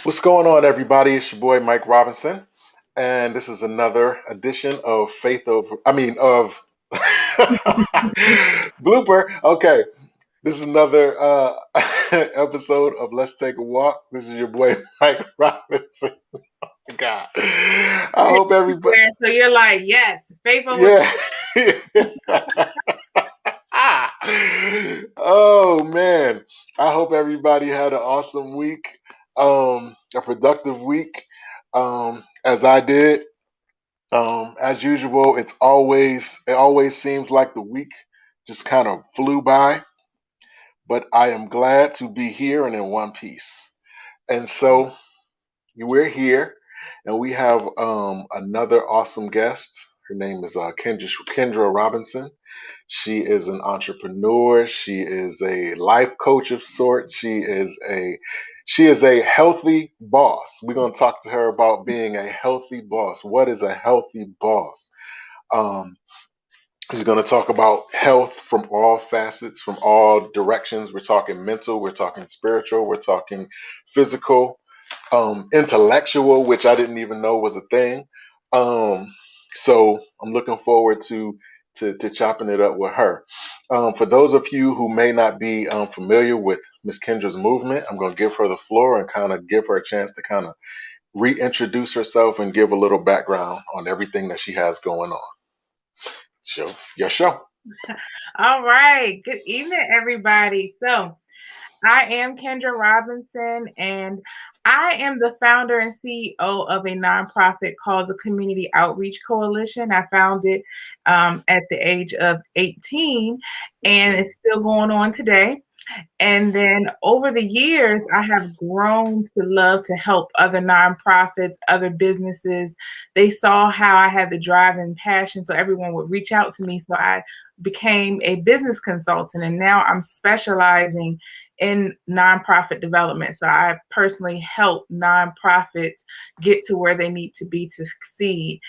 What's going on, everybody? It's your boy Mike Robinson, and this is another edition of Faith Over. Of blooper. Okay, this is another episode of Let's Take a Walk. This is your boy Mike Robinson. God, I hope everybody. So you're like, yes, faithful with Yeah. Oh man, I hope everybody had an awesome week, a productive week, as I did. As usual, it always seems like the week just kind of flew by, but I am glad to be here and in one piece. And so we're here, and we have another awesome guest. Her name is Kendra Robinson. She is an entrepreneur. She is a life coach of sorts. She is a healthy boss. We're going to talk to her about being a healthy boss. What is a healthy boss? Um, she's going to talk about health from all facets, from all directions. We're talking mental, we're talking spiritual, we're talking physical, intellectual, which I didn't even know was a thing. So I'm looking forward to chopping it up with her. For those of you who may not be familiar with Miss Kendra's movement, I'm going to give her the floor and kind of give her a chance to kind of reintroduce herself and give a little background on everything that she has going on. So, your show. All right. Good evening, everybody. So I am Kendra Robinson, and I am the founder and CEO of a nonprofit called the Community Outreach Coalition. I founded at the age of 18, and it's still going on today. And then over the years, I have grown to love to help other nonprofits, other businesses. They saw how I had the drive and passion, so everyone would reach out to me. So I became a business consultant, and now I'm specializing in nonprofit development. So I personally help nonprofits get to where they need to be to succeed.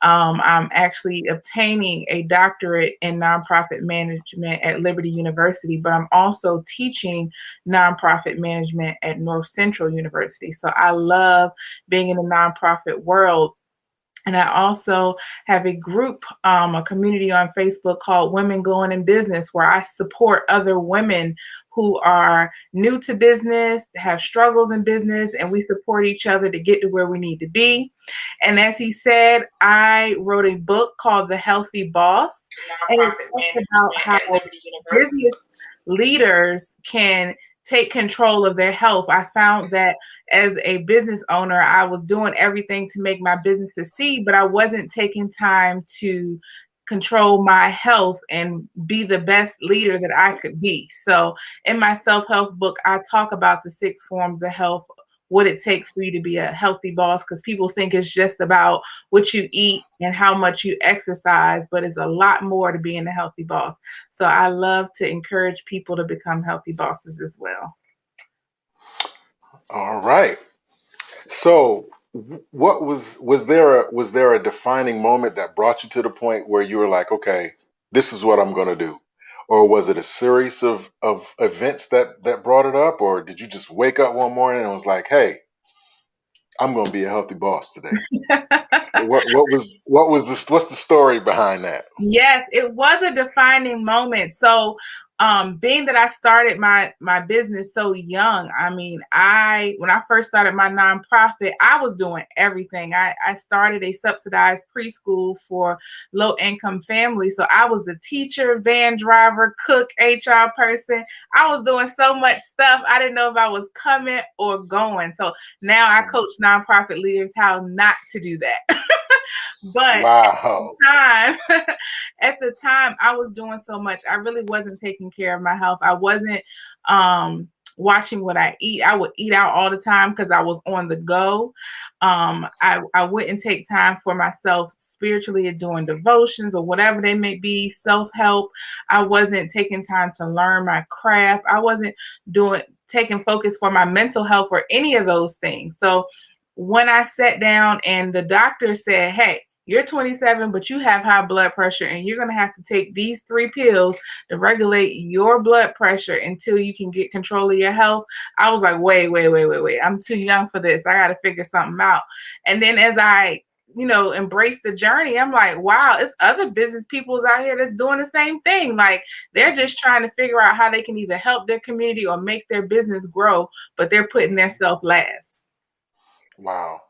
I'm actually obtaining a doctorate in nonprofit management at Liberty University, but I'm also teaching nonprofit management at North Central University. So I love being in the nonprofit world. And I also have a group, a community on Facebook called Women Glowing in Business, where I support other women who are new to business, have struggles in business, and we support each other to get to where we need to be. And as he said, I wrote a book called The Healthy Boss, and it Nonprofit talks about management how at Liberty University. business leaders can take control of their health. I found that as a business owner, I was doing everything to make my business succeed, but I wasn't taking time to control my health and be the best leader that I could be. So, in my self help book, I talk about the 6 forms of health, what it takes for you to be a healthy boss, because people think it's just about what you eat and how much you exercise, but it's a lot more to being a healthy boss. So, I love to encourage people to become healthy bosses as well. All right. So, was there a defining moment that brought you to the point where you were like, okay, this is what I'm going to do, or was it a series of events that brought it up, or did you just wake up one morning and was like, hey, I'm going to be a healthy boss today? What's the story behind that? Yes, it was a defining moment. So, being that I started my business so young, I mean, I when I first started my nonprofit, I was doing everything. I started a subsidized preschool for low income families. So I was the teacher, van driver, cook, HR person. I was doing so much stuff. I didn't know if I was coming or going. So now I coach nonprofit leaders how not to do that. But Wow. time at the time I was doing so much, I really wasn't taking care of my health. I wasn't watching what I eat. I would eat out all the time because I was on the go. I wouldn't take time for myself spiritually, or doing devotions or whatever they may be, self-help. I wasn't taking time to learn my craft. I wasn't doing taking focus for my mental health or any of those things. So when I sat down and the doctor said, hey, you're 27, but you have high blood pressure, and you're going to have to take these 3 pills to regulate your blood pressure until you can get control of your health. I was like, wait. I'm too young for this. I got to figure something out. And then as I embrace the journey, I'm like, wow, it's other business peoples out here that's doing the same thing. Like, they're just trying to figure out how they can either help their community or make their business grow, but they're putting their self last. Wow.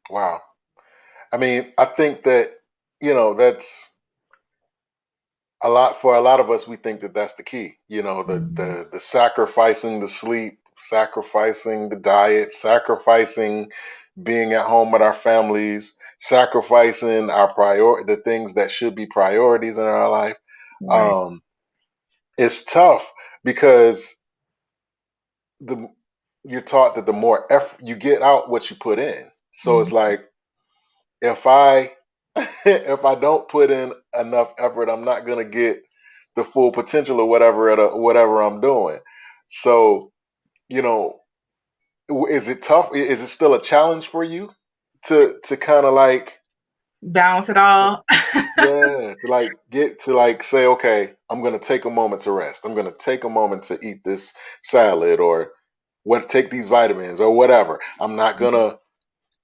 Wow. I mean, I think that, that's for a lot of us. We think that that's the key, the sacrificing the sleep, sacrificing the diet, sacrificing being at home with our families, sacrificing the things that should be priorities in our life. Right. Um, it's tough because the you're taught that the more effort you get out, what you put in. So it's Mhm. like, if I if I don't put in enough effort, I'm not gonna get the full potential of whatever I'm doing. So, you know, is it tough? Is it still a challenge for you to kind of like, Balance it all. yeah, to like get to like say, okay, I'm gonna take a moment to rest. I'm gonna take a moment to eat this salad, or take these vitamins or whatever. I'm not gonna,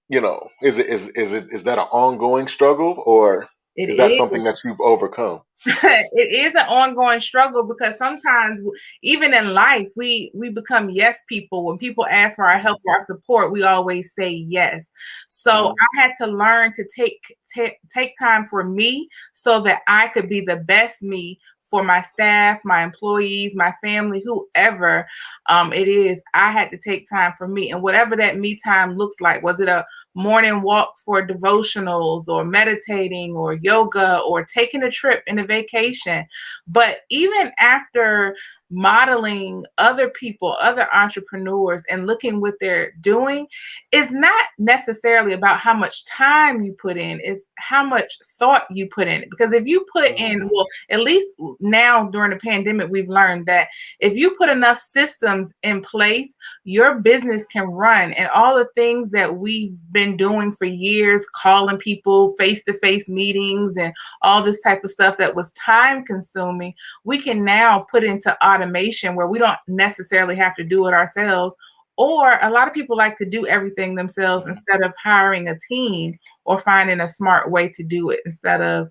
is that an ongoing struggle, or It is that is. something that you've overcome? It is an ongoing struggle, because sometimes even in life we become yes people. When people ask for our Hmm. help or our support, we always say yes. So Hmm. I had to learn to take time for me so that I could be the best me for my staff, my employees, my family, whoever it is. I had to take time for me, and whatever that me time looks like. Was it a morning walk for devotionals, or meditating, or yoga, or taking a trip in a vacation? But even after modeling other people, other entrepreneurs, and looking what they're doing, it's not necessarily about how much time you put in, it's how much thought you put in it. Because if you put in, Hmm. well, at least now during the pandemic, we've learned that if you put enough systems in place, your business can run. And all the things that we've been doing for years, calling people, face-to-face meetings, and all this type of stuff that was time consuming, we can now put into automation where we don't necessarily have to do it ourselves. Or a lot of people like to do everything themselves Hmm. instead of hiring a team, or finding a smart way to do it. Instead of,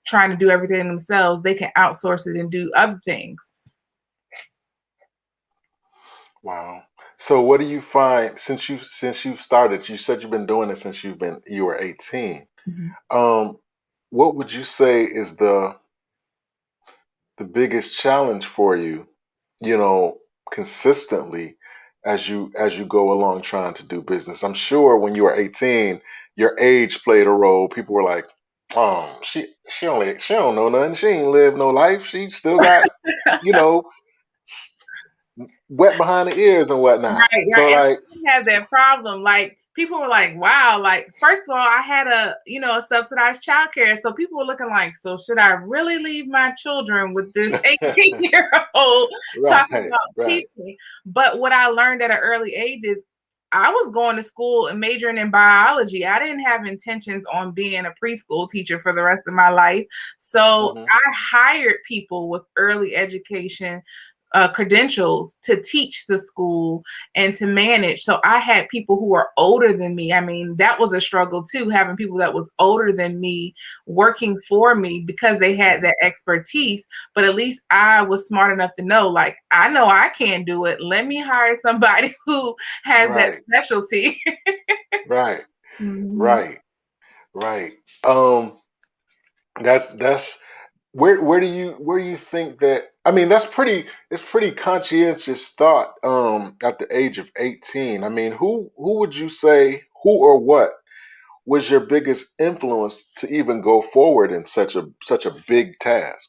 trying to do everything themselves, they can outsource it and do other things. Wow. So what do you find, since you've started? You said you've been doing it since you were 18. Mhm. Um, what would you say is the biggest challenge for you, you know, consistently as you go along trying to do business? I'm sure when you were 18, your age played a role. People were like, she don't know nothing. She ain't lived no life. She still got, you know, s- wet behind the ears and whatnot. Right, So right. And like, I had that problem. Like, people were like, wow, like, first of all, I had a subsidized childcare. So people were looking like, so should I really leave my children with this 18-year-old talking right, about right. teaching? But what I learned at an early age is I was going to school and majoring in biology. I didn't have intentions on being a preschool teacher for the rest of my life. So Hmm. I hired people with early education credentials to teach the school and to manage. So I had people who were older than me. I mean, that was a struggle too, having people that was older than me working for me because they had Hmm. that expertise. But at least I was smart enough to know, like, I know I can't do it. Let me hire somebody who has that Right, specialty. right, Mhm. right, right. Um, that's where do you think that, I mean, it's pretty conscientious thought at the age of 18. I mean, who would you say, who or what was your biggest influence to even go forward in such a big task?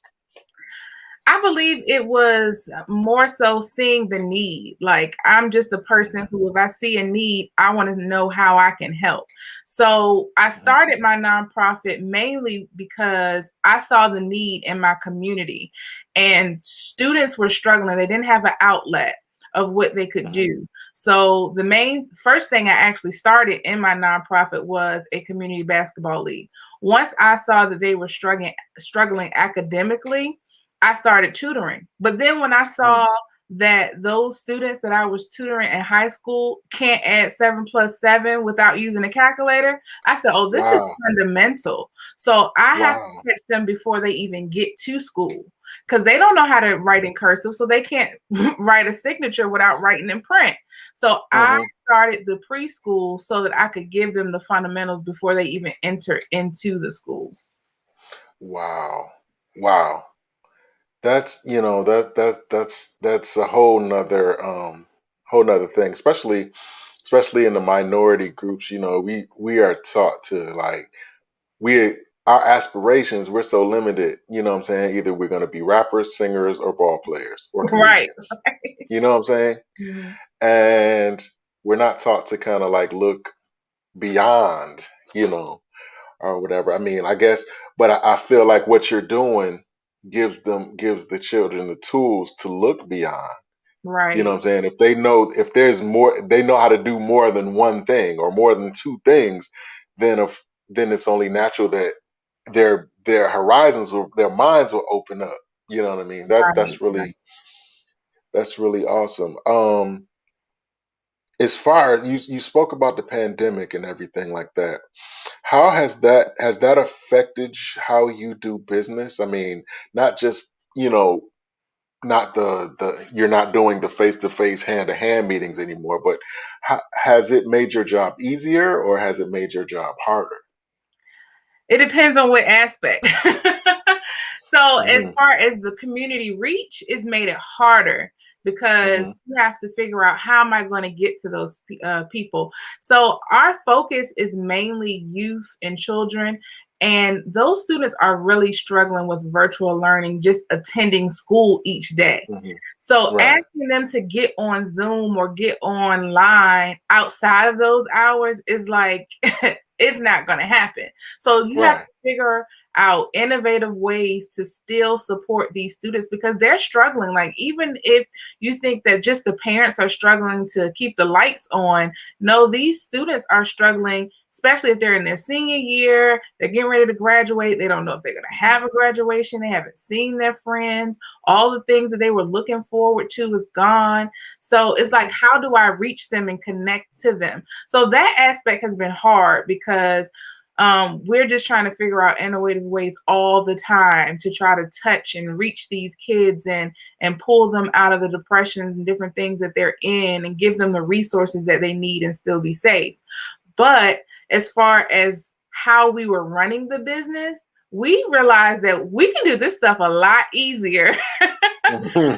I believe it was more so seeing the need. Like, I'm just a person Hmm. who, if I see a need, I want to know how I can help. So I Hmm. started my nonprofit mainly because I saw the need in my community, and students were struggling. They didn't have an outlet of what they could Hmm. do. So the main first thing I actually started in my nonprofit was a community basketball league. Once I saw that they were struggling academically, I started tutoring. But then when I saw that those students that I was tutoring in high school can't add 7 plus 7 without using a calculator, I said, oh, this is Wow. fundamental. So I have to Wow. catch them before they even get to school because they don't know how to write in cursive, so they can't write a signature without writing in print. So I Hmm. started the preschool so that I could give them the fundamentals before they even enter into the school. Wow. Wow. That's that's a whole nother thing, especially in the minority groups. We are taught to like we our aspirations, we're so limited, what I'm saying? Either we're gonna be rappers, singers, or ball players or Right. comedians. You know what I'm saying? Mhm. And we're not taught to kind of like look beyond, you know, or whatever. I mean, I guess, but I feel like what you're doing gives the children the tools to look beyond. You know what Right. I'm saying? If they know if there's more, they know how to do more than one thing or more than two things, then it's only natural that their horizons will their minds will open up. You know what I mean? Right. Right. That's really awesome. As far as you spoke about the pandemic and everything like that, how has that affected how you do business? I mean, not just, not the you're not doing the face-to-face hand-to-hand meetings anymore, but has it made your job easier or has it made your job harder? It depends on what aspect. So, as Hmm. far as the community reach, it's made it harder because Hmm. you have to figure out how am I going to get to those people. So, our focus is mainly youth and children, and those students are really struggling with virtual learning, just attending school each day. Hmm. So, Right. asking them to get on Zoom or get online outside of those hours is like, it's not going to happen. So you have to Right. figure out innovative ways to still support these students because they're struggling. Like, even if you think that just the parents are struggling to keep the lights on, no, these students are struggling, especially if they're in their senior year, they're getting ready to graduate. They don't know if they're going to have a graduation. They haven't seen their friends. All the things that they were looking forward to is gone. So it's like, how do I reach them and connect to them? So that aspect has been hard because we're just trying to figure out innovative ways all the time to try to touch and reach these kids and pull them out of the depressions and different things that they're in and give them the resources that they need and still be safe. But as far as how we were running the business, we realized that we can do this stuff a lot easier.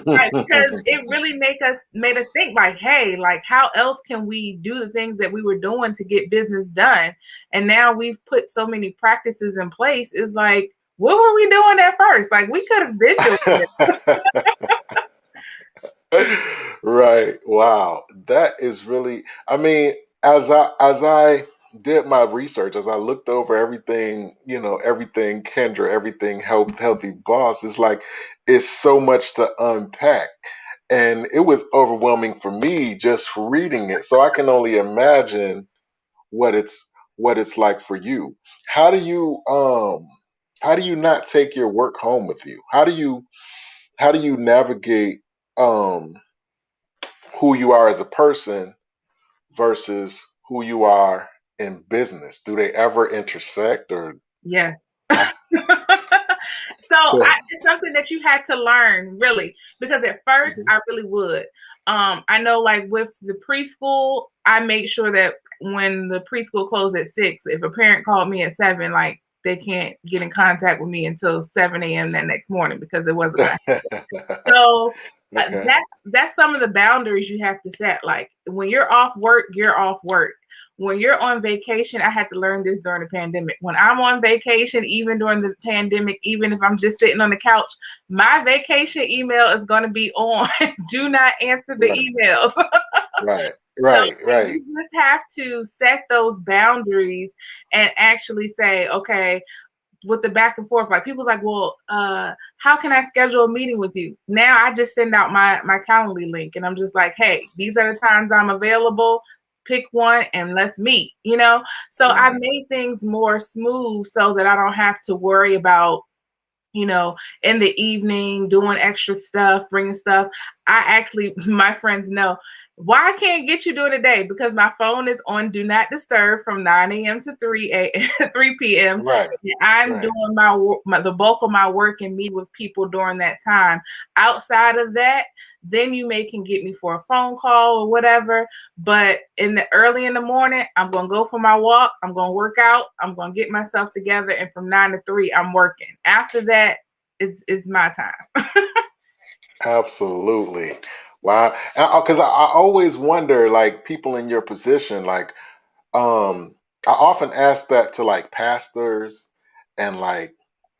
Right, because it really made us think like, hey, like how else can we do the things that we were doing to get business done? And now we've put so many practices in place. It's like, what were we doing at first? Like we could have been doing it. Right. Wow. That is really, I mean, as I did my research, as I looked over everything, everything Kendra, everything healthy boss, it's like it's so much to unpack. And it was overwhelming for me just for reading it. So I can only imagine what it's like for you. How do you how do you not take your work home with you? How do you navigate um who you are as a person versus who you are in business? Do they ever intersect or Yes. how? So So, it's something that you had to learn really because at first mhm. I really would. I know like with the preschool, I make sure that when the preschool closed at 6, if a parent called me at 7, like they can't get in contact with me until 7 a.m. that next morning because it wasn't going to. So Okay. that's some of the boundaries you have to set. Like when you're off work, you're off work. When you're on vacation, I had to learn this during the pandemic. When I'm on vacation, even during the pandemic, even if I'm just sitting on the couch, my vacation email is going to be on. Do not answer the Right. emails. Right. So Right. Right. you just have to set those boundaries and actually say, okay, with the back and forth. Like people's like, well, how can I schedule a meeting with you? Now I just send out my Calendly link and I'm just like, hey, these are the times I'm available. Pick one and let's meet, you know? So I Right. made things more smooth so that I don't have to worry about, you know, in the evening, doing extra stuff, bringing stuff. I actually, my friends know why I can't get you during the day because my phone is on do not disturb from 9 a.m. to 3 p.m. Right. And I'm Right. doing the bulk of my work and meet with people during that time. Outside of that, then you can get me for a phone call or whatever. But in the early in the morning, I'm gonna go for my walk. I'm gonna work out. I'm gonna get myself together, and from 9 to 3, I'm working. After that, it's my time. Absolutely. Wow. Because I always wonder, like people in your position, like I often ask that to like pastors and like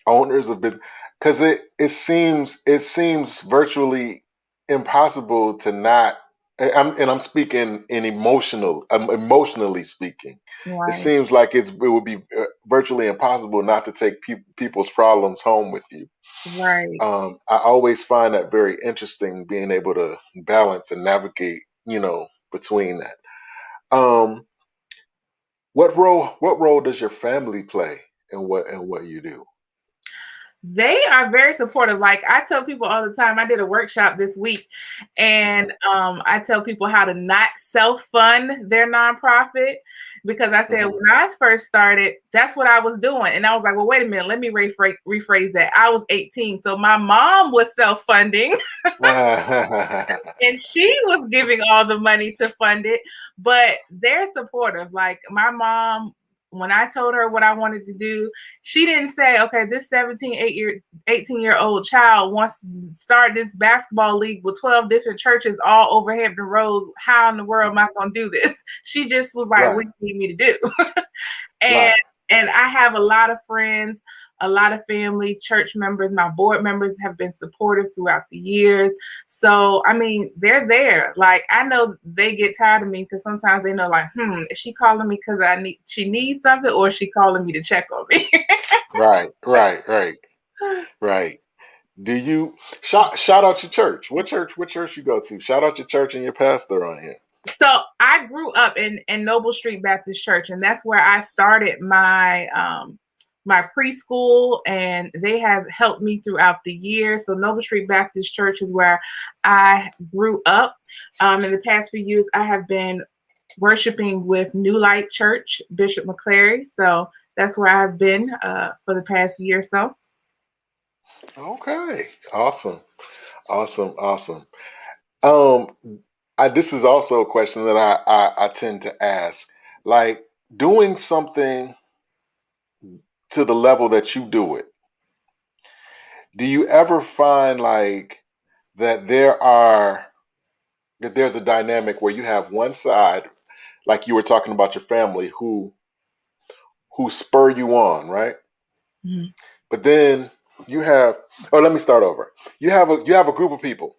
owners of business, because it seems virtually impossible to not. I'm speaking in emotionally speaking. It Right, seems like it would be virtually impossible not to take people's problems home with you. right. I always find that very interesting, being able to balance and navigate, between that. Um, what role does your family play in what you do? They are very supportive. Like I tell people all the time, I did a workshop this week, and Hmm. I tell people how to not self fund their nonprofit because I said Hmm. when I first started, that's what I was doing, and I was like, well, wait a minute, let me rephrase that. I was 18, so my mom was self funding, and she was giving all the money to fund it, but they're supportive. Like my mom, when I told her what I wanted to do, she didn't say, okay, this 18-year-old child wants to start this basketball league with 12 different churches all over Hampton Roads. How in the world am I going to do this? She just was like, what Right, do you need me to do? and right, and I have a lot of friends, a lot of family, church members, my board members have been supportive throughout the years. So I mean, they're there. Like I know they get tired of me because sometimes they know, like, is she calling me because she needs something, or is she calling me to check on me? right, right, right, right. Do you shout out your church? What church you go to? Shout out your church and your pastor on here. So I grew up in Noble Street Baptist Church, and that's where I started my preschool, and they have helped me throughout the years. So Noble Street Baptist Church is where I grew up. In the past few years, I have been worshiping with New Light Church, Bishop McClary. So that's where I've been for the past year or so. Okay, awesome, awesome, awesome. Um, this is also a question that I tend to ask, like doing something to the level that you do it. Do you ever find like that there's a dynamic where you have one side, like you were talking about your family, who spur you on, right? Mhm. But then you have, oh, let me start over. You have a group of people.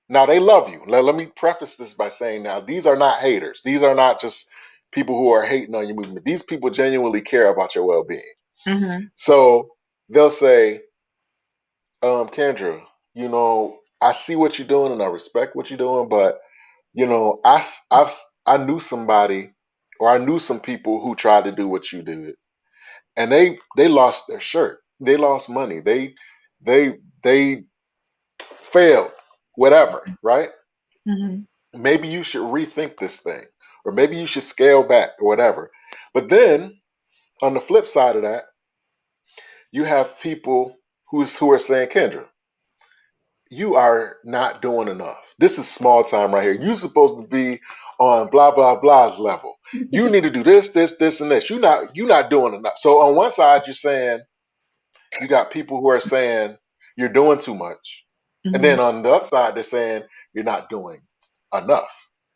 Now they love you. Let me preface this by saying, now these are not haters. These are not just people who are hating on your movement. These people genuinely care about your well-being. Mhm. So they'll say, Kendra, I see what you're doing and I respect what you're doing, but I knew somebody, or I knew some people who tried to do what you did, and they lost their shirt. They lost money. They failed, whatever, right? Mhm. Maybe you should rethink this thing, or maybe you should scale back or whatever. But then on the flip side of that, you have people who are saying, Kendra, you are not doing enough. This is small time right here. You're supposed to be on blah blah blah's level. You need to do this, this, this, and this. You're not doing enough. So on one side, you're saying you got people who are saying you're doing too much, and Mhm. then on the other side, they're saying you're not doing enough.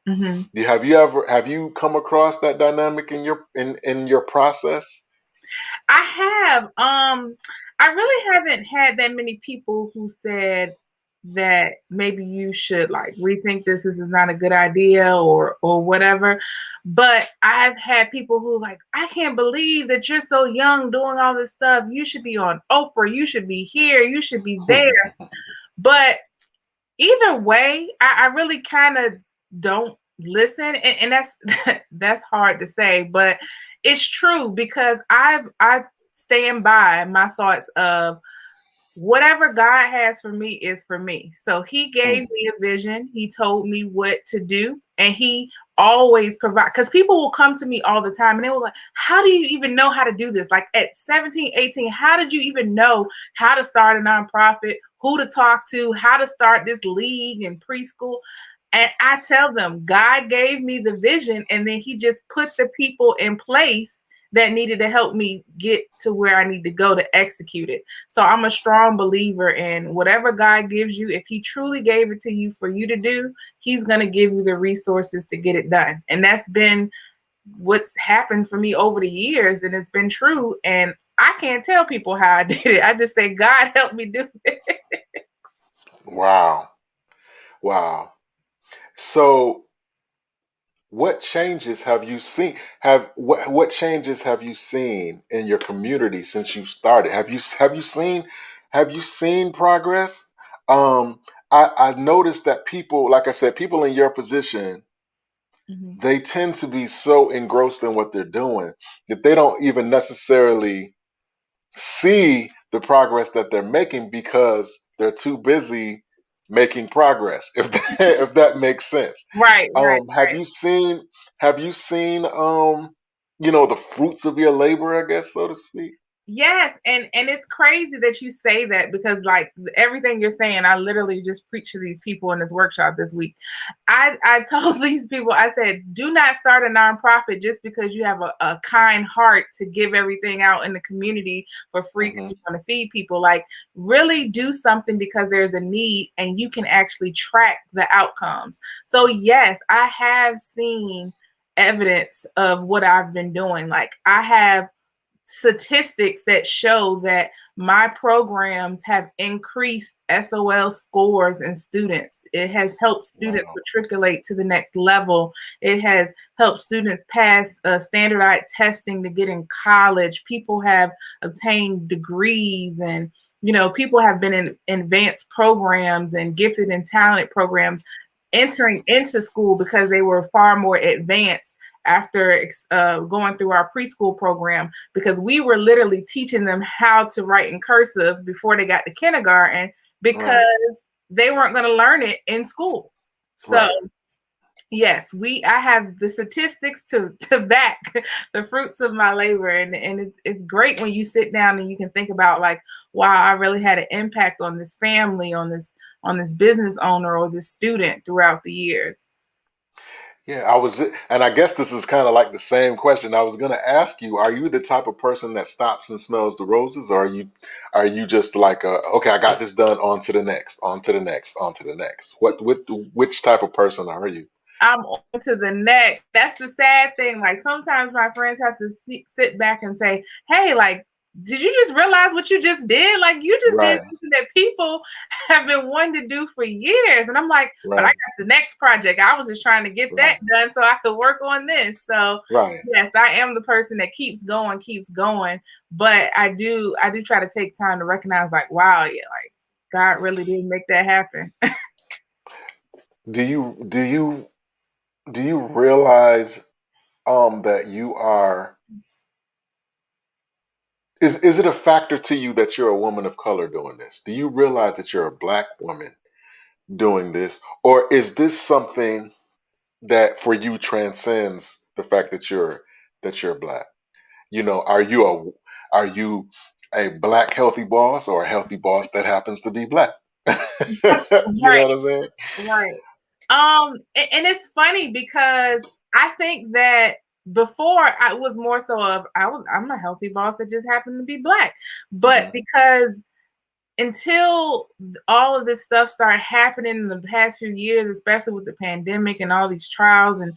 Mhm. Have you come across that dynamic in your process? I have. I really haven't had that many people who said that maybe you should like rethink this is not a good idea or whatever. But I've had people who like, I can't believe that you're so young doing all this stuff. You should be on Oprah, you should be here, you should be there. But either way, I really kind of don't listen, and that's that's hard to say, but it's true because I stand by my thoughts of whatever God has for me is for me. So he gave me a vision. He told me what to do, and he always provide, because people will come to me all the time and they will like, how do you even know how to do this? Like at 17, 18, how did you even know how to start a nonprofit, who to talk to, how to start this league in preschool? And I tell them, God gave me the vision, and then he just put the people in place that needed to help me get to where I need to go to execute it. So I'm a strong believer in whatever God gives you. If he truly gave it to you for you to do, he's going to give you the resources to get it done. And that's been what's happened for me over the years, and it's been true. And I can't tell people how I did it. I just say, God help me do it. Wow. Wow. So what changes have you seen? What changes have you seen in your community since you started? Have you seen progress? Um, I noticed that people, like I said, people in your position, Mhm. they tend to be so engrossed in what they're doing that they don't even necessarily see the progress that they're making because they're too busy making progress. If that, if that makes sense. Right, right, Have right. you seen you know, the fruits of your labor, I guess, so to speak? Yes, and it's crazy that you say that because like everything you're saying, I literally just preached to these people in this workshop this week. I told these people, I said, do not start a nonprofit just because you have a kind heart to give everything out in the community for free because Hmm. you want to feed people. Like really do something because there's a need and you can actually track the outcomes. So yes, I have seen evidence of what I've been doing. Like I have statistics that show that my programs have increased SOL scores in students. It has helped students Wow. matriculate to the next level. It has helped students pass standardized testing to get in college. People have obtained degrees, and people have been in advanced programs and gifted and talented programs entering into school because they were far more advanced after going through our preschool program, because we were literally teaching them how to write in cursive before they got to kindergarten Right. because they weren't going to learn it in school. So Right. yes, I have the statistics to back the fruits of my labor, and it's great when you sit down and you can think about like, wow, I really had an impact on this family, on this business owner or this student throughout the years. Yeah, and I guess this is kind of like the same question I was going to ask you. Are you the type of person that stops and smells the roses, or are you just like, okay, I got this done, on to the next, on to the next, on to the next? Which type of person are you? I'm on to the next. That's the sad thing. Like sometimes my friends have to sit back and say, "Hey, like, did you just realize what you just did? Like, you just did Right. something that people have been wanting to do for years." And I'm like, "But I Right. got the next project. I was just trying to get that Right. done so I could work on this." So Right. yes, I am the person that keeps going, keeps going. But I do try to take time to recognize, like, wow, yeah, like God really did make that happen. Do you do you do you realize that you are is it a factor to you that you're a woman of color doing this? Do you realize that you're a black woman doing this, or is this something that for you transcends the fact that you're black? You know, are you a black healthy boss, or a healthy boss that happens to be black? You know Right. what I'm saying? Right. And it's funny because I think that before I was more so of I'm a healthy boss that just happened to be black. But Hmm. because until all of this stuff started happening in the past few years, especially with the pandemic and all these trials and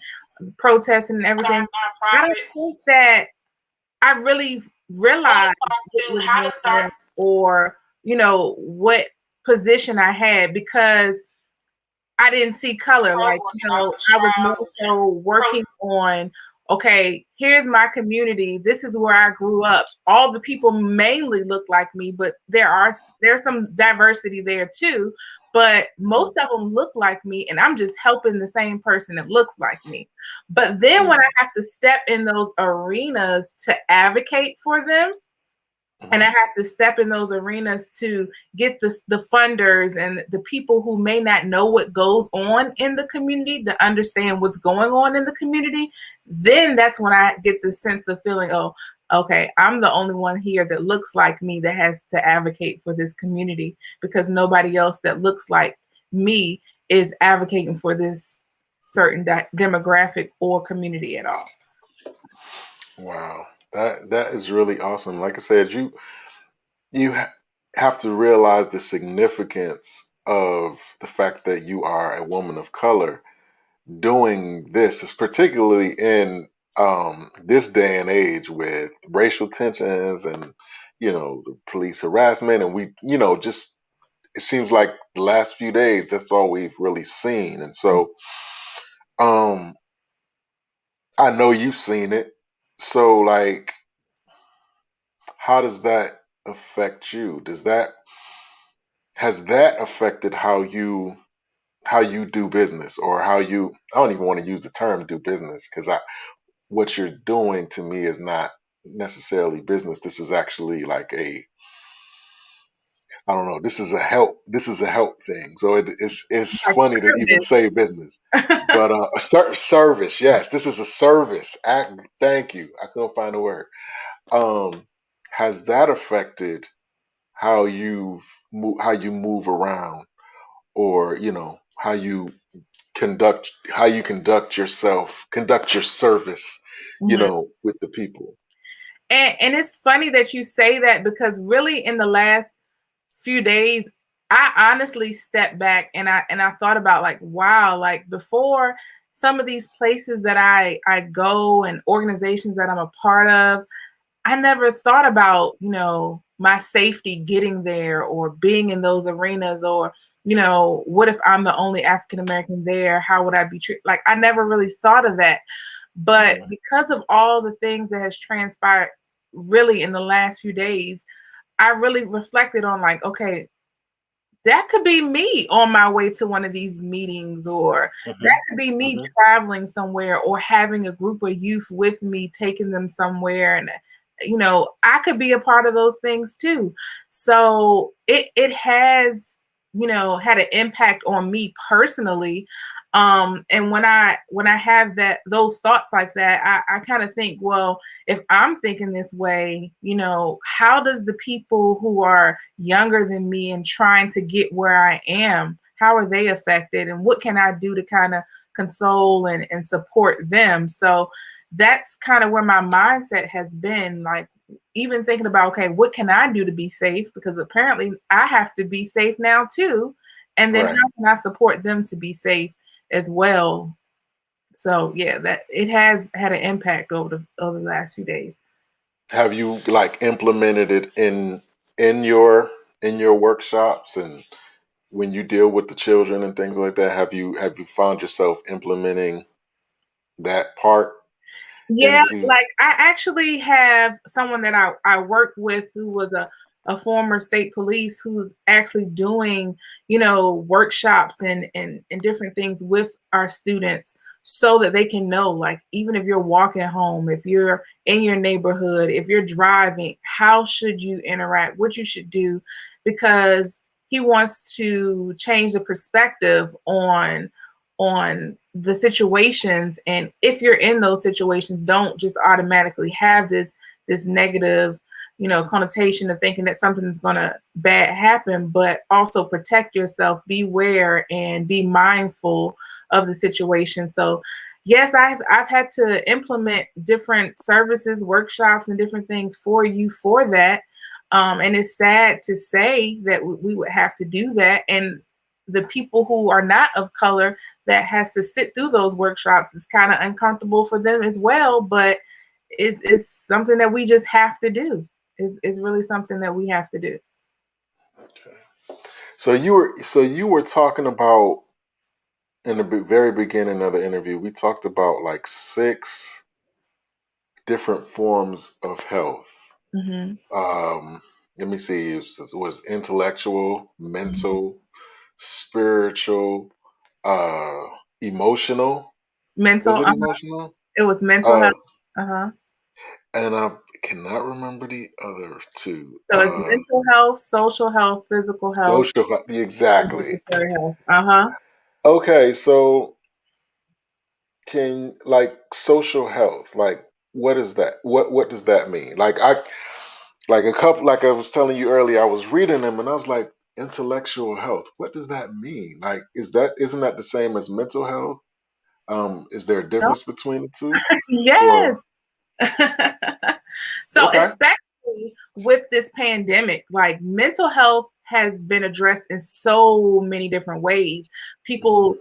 protesting and everything, I don't think that I really realized what was going on or what position I had because I didn't see color. Like, I was more so working on, okay, here's my community. This is where I grew up. All the people mainly look like me, but there's some diversity there too. But most of them look like me, and I'm just helping the same person that looks like me. But then when I have to step in those arenas to advocate for them, and I have to step in those arenas to get the funders and the people who may not know what goes on in the community to understand what's going on in the community. Then that's when I get the sense of feeling, oh, okay, I'm the only one here that looks like me that has to advocate for this community, because nobody else that looks like me is advocating for this certain demographic or community at all. Wow, that is really awesome. Like I said, you have to realize the significance of the fact that you are a woman of color doing this, is particularly in this day and age with racial tensions and the police harassment, and just it seems like the last few days that's all we've really seen. And so um I know you've seen it. So like, how does that affect you? Does that has that affected how you do business, or how you I don't even want to use the term do business, because I what you're doing to me is not necessarily business. This is actually like I don't know, this is a help thing. So it's Like funny to even say business. But a service, yes, this is a service act. Thank you, I couldn't find a word. um has that affected how you move around, or how you conduct yourself, conduct your service, Mhm. with the people. And it's funny that you say that, because really in the last few days, I honestly stepped back and I thought about, like, wow, like before, some of these places that I go and organizations that I'm a part of, I never thought about, my safety getting there or being in those arenas, or, what if I'm the only African American there? How would I be treated? Like, I never really thought of that. But Mhm. because of all the things that has transpired really in the last few days, I really reflected on, like, okay, that could be me on my way to one of these meetings, or that Mhm. could be me Mhm. traveling somewhere, or having a group of youth with me, taking them somewhere. And, I could be a part of those things too. So it has, had an impact on me personally. And when I have those thoughts like that, I kind of think, well, if I'm thinking this way, how does the people who are younger than me and trying to get where I am, how are they affected? And what can I do to kind of console and support them? So that's kind of where my mindset has been. Like, even thinking about, okay, what can I do to be safe? Because apparently I have to be safe now too. And then Right. how can I support them to be safe as well? So yeah, that it has had an impact over the last few days. Have you like implemented it in your workshops, and when you deal with the children and things like that? Have you found yourself implementing that part Yeah, into? like I actually have someone that I worked with who was a former state police, who's actually doing, workshops and different things with our students, so that they can know, like, even if you're walking home, if you're in your neighborhood, if you're driving, how should you interact, what you should do, because he wants to change the perspective on the situations. And if you're in those situations, don't just automatically have this negative, connotation of thinking that something's gonna bad happen, but also protect yourself, beware, and be mindful of the situation. So yes, I've had to implement different services, workshops, and different things for you for that. And it's sad to say that we would have to do that. And the people who are not of color that has to sit through those workshops, it's kind of uncomfortable for them as well. But it's something that we just have to do. It's really something that we have to do. Okay. So you were talking about in the very beginning of the interview. We talked about like six different forms of health. Hmm. Um, Let me see. It was intellectual, Hmm. mental, spiritual, uh, emotional. Mental, Was it emotional? it was mental Uh, health. Uh-huh. and I cannot remember the other two. So it's mental health, social health, physical health, and Exactly. dietary health. Uh-huh. Okay, so can like social health, like what is that? What does that mean? Like I was telling you earlier, I was reading them and I was like, intellectual health. What does that mean? Like, isn't that the same as mental health? Is there a No? difference between the two? Or Yes. So okay. especially with this pandemic, like mental health has been addressed in so many different ways. Hmm. People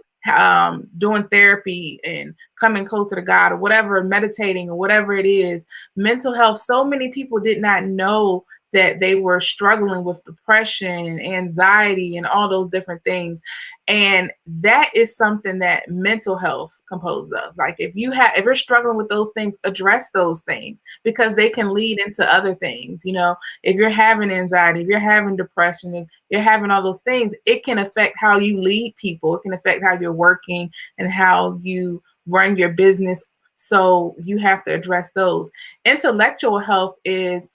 doing therapy and coming closer to God or whatever, meditating or whatever it is. Mental health, so many people did not know that they were struggling with depression and anxiety and all those different things. And that is something that mental health composed of. Like if you're struggling with those things, address those things because they can lead into other things. If you're having anxiety, if you're having depression, if you're having all those things, it can affect how you lead people. It can affect how you're working and how you run your business. So you have to address those. Intellectual health is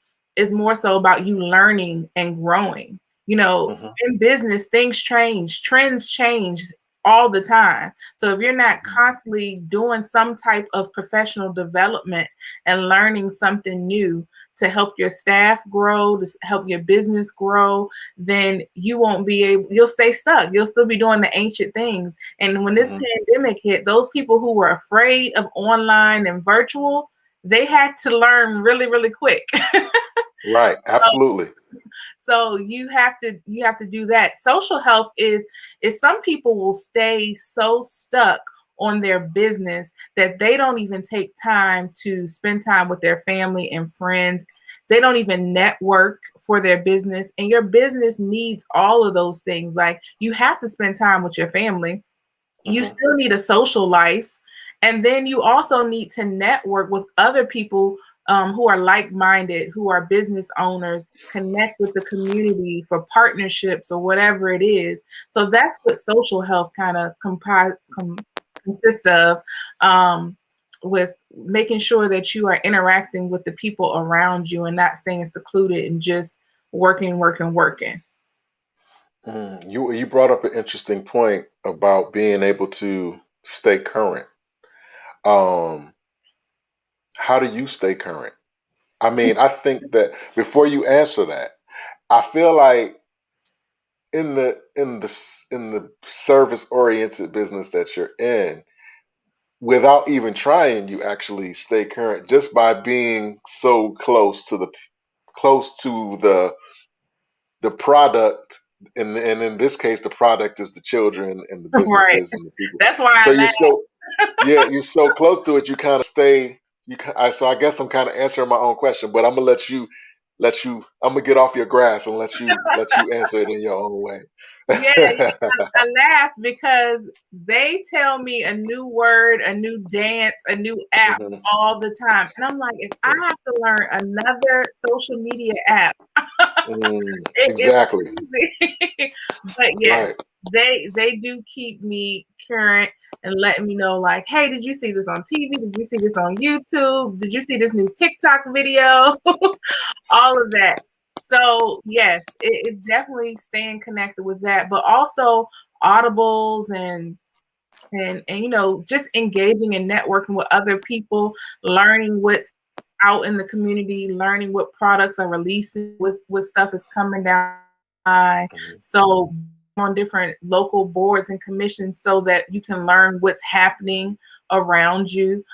more so about you learning and growing. You know, Hmm. in business, things change, trends change all the time. So if you're not Hmm. constantly doing some type of professional development and learning something new to help your staff grow, to help your business grow, then you won't be able, you'll stay stuck. You'll still be doing the ancient things. And when this Hmm. pandemic hit, those people who were afraid of online and virtual, they had to learn really, really quick. Right. Absolutely. So you have to do that. Social health is some people will stay so stuck on their business that they don't even take time to spend time with their family and friends. They don't even network for their business, and your business needs all of those things. Like you have to spend time with your family, you Hmm. still need a social life, and then you also need to network with other people who are like-minded, who are business owners, connect with the community for partnerships or whatever it is. So that's what social health kind of consists of, um, with making sure that you are interacting with the people around you and not staying secluded and just working, working, working. You brought up an interesting point about being able to stay current. Um, how do you stay current? I mean, I think that before you answer that, I feel like in the service oriented business that you're in, without even trying, you actually stay current just by being so close to the product. And in this case, the product is the children and the Right. businesses and the people. That's why So I you're laugh. so Yeah, you're so close to it. You kind of stay. So I guess I'm kind of answering my own question, but I'm gonna let you. I'm gonna get off your grass and let you answer it in your own way. Yeah, I laugh because they tell me a new word, a new dance, a new app Mhm. all the time. And I'm like, if I have to learn another social media app, it's Exactly. crazy. But yes, Right. they do keep me current and letting me know, like, hey, did you see this on TV? Did you see this on YouTube? Did you see this new TikTok video? All of that. So yes, it's definitely staying connected with that, but also audibles and just engaging and networking with other people, learning what's out in the community, learning what products are releasing, what stuff is coming down the line. Mhm. So on different local boards and commissions so that you can learn what's happening around you.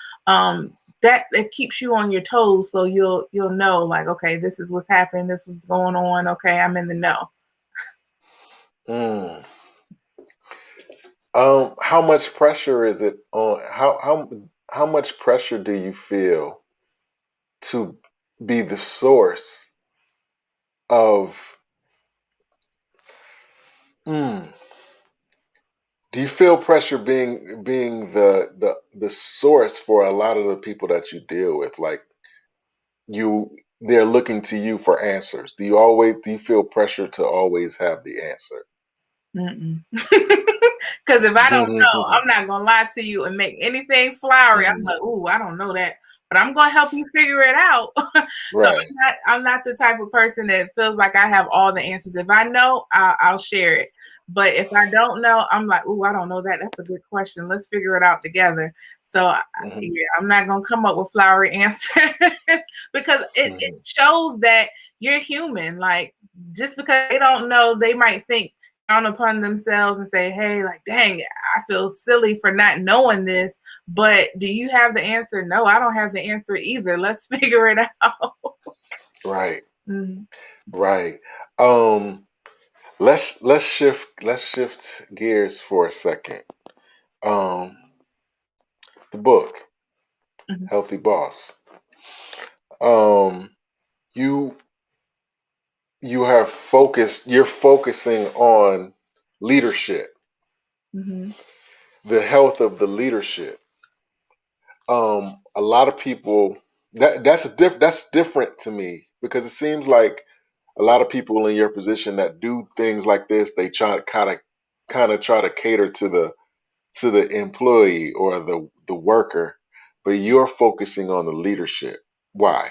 That keeps you on your toes so you'll know, like, okay, this is what's happening, this is going on, okay, I'm in the know. Mm. How much pressure is it on? How much pressure do you feel to be the source of Mm. Do you feel pressure being the source for a lot of the people that you deal with? Like you, they're looking to you for answers. Do you feel pressure to always have the answer? Mm-mm. Because if I don't know, I'm not gonna lie to you and make anything flowery. I'm Mhm. like, ooh, I don't know that, but I'm gonna help you figure it out. So Right. I'm not the type of person that feels like I have all the answers. If I know, I'll share it. But if I don't know, I'm like, ooh, I don't know that. That's a good question. Let's figure it out together. So Hmm. yeah, I'm not gonna come up with flowery answers because it Hmm. shows that you're human. Like just because they don't know, they might think down upon themselves and say, hey, like, dang, I feel silly for not knowing this. But do you have the answer? No, I don't have the answer either. Let's figure it out. Right. Mhm. Right. Um, let's shift gears for a second. Um, the book, Mhm. Healthy Boss. Um, you you have focused. You're focusing on leadership, Mhm. the health of the leadership. A lot of people that's different to me because it seems like a lot of people in your position that do things like this, they try to kind of try to cater to the employee or the worker, but you're focusing on the leadership. Why?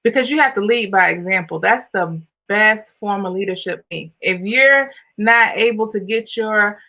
Because you have to lead by example. That's the best form of leadership. If you're not able to get your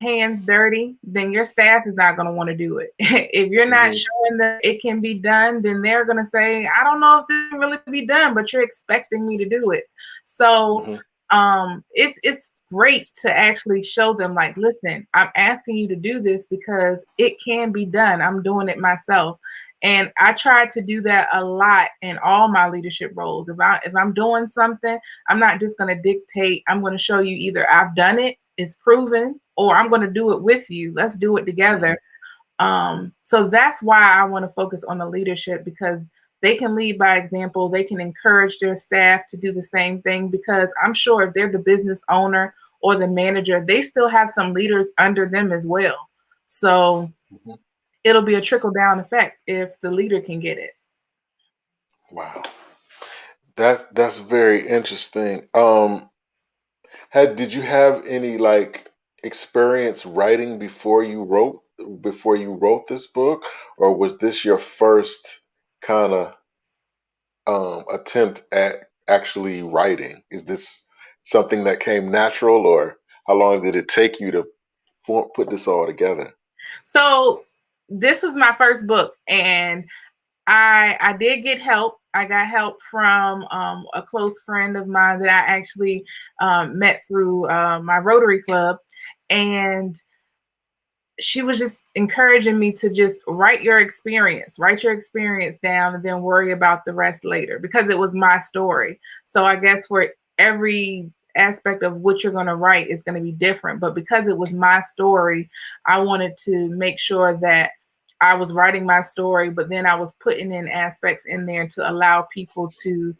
hands dirty, then your staff is not going to want to do it. If you're not Hmm. showing that it can be done, then they're going to say, I don't know if this can really be done, but you're expecting me to do it. So Hmm. it's great to actually show them like, listen, I'm asking you to do this because it can be done. I'm doing it myself. And I try to do that a lot in all my leadership roles. If I'm doing something, I'm not just going to dictate. I'm going to show you either I've done it, it's proven, or I'm going to do it with you. Let's do it Hmm. together. So that's why I want to focus on the leadership because they can lead by example. They can encourage their staff to do the same thing because I'm sure if they're the business owner or the manager, they still have some leaders under them as well. So Hmm. it'll be a trickle down effect if the leader can get it. Wow, that's very interesting. Did you have any like experience writing before you wrote this book, or was this your first kind of attempt at actually writing? Is this something that came natural, or how long did it take you to put this all together? So this is my first book, and I did get help. I got help from a close friend of mine that I actually met through my Rotary Club, and she was just encouraging me to just write your experience down, and then worry about the rest later because it was my story. So I guess for every aspect of what you're going to write is going to be different. But because it was my story, I wanted to make sure that I was writing my story, but then I was putting in aspects in there to allow people to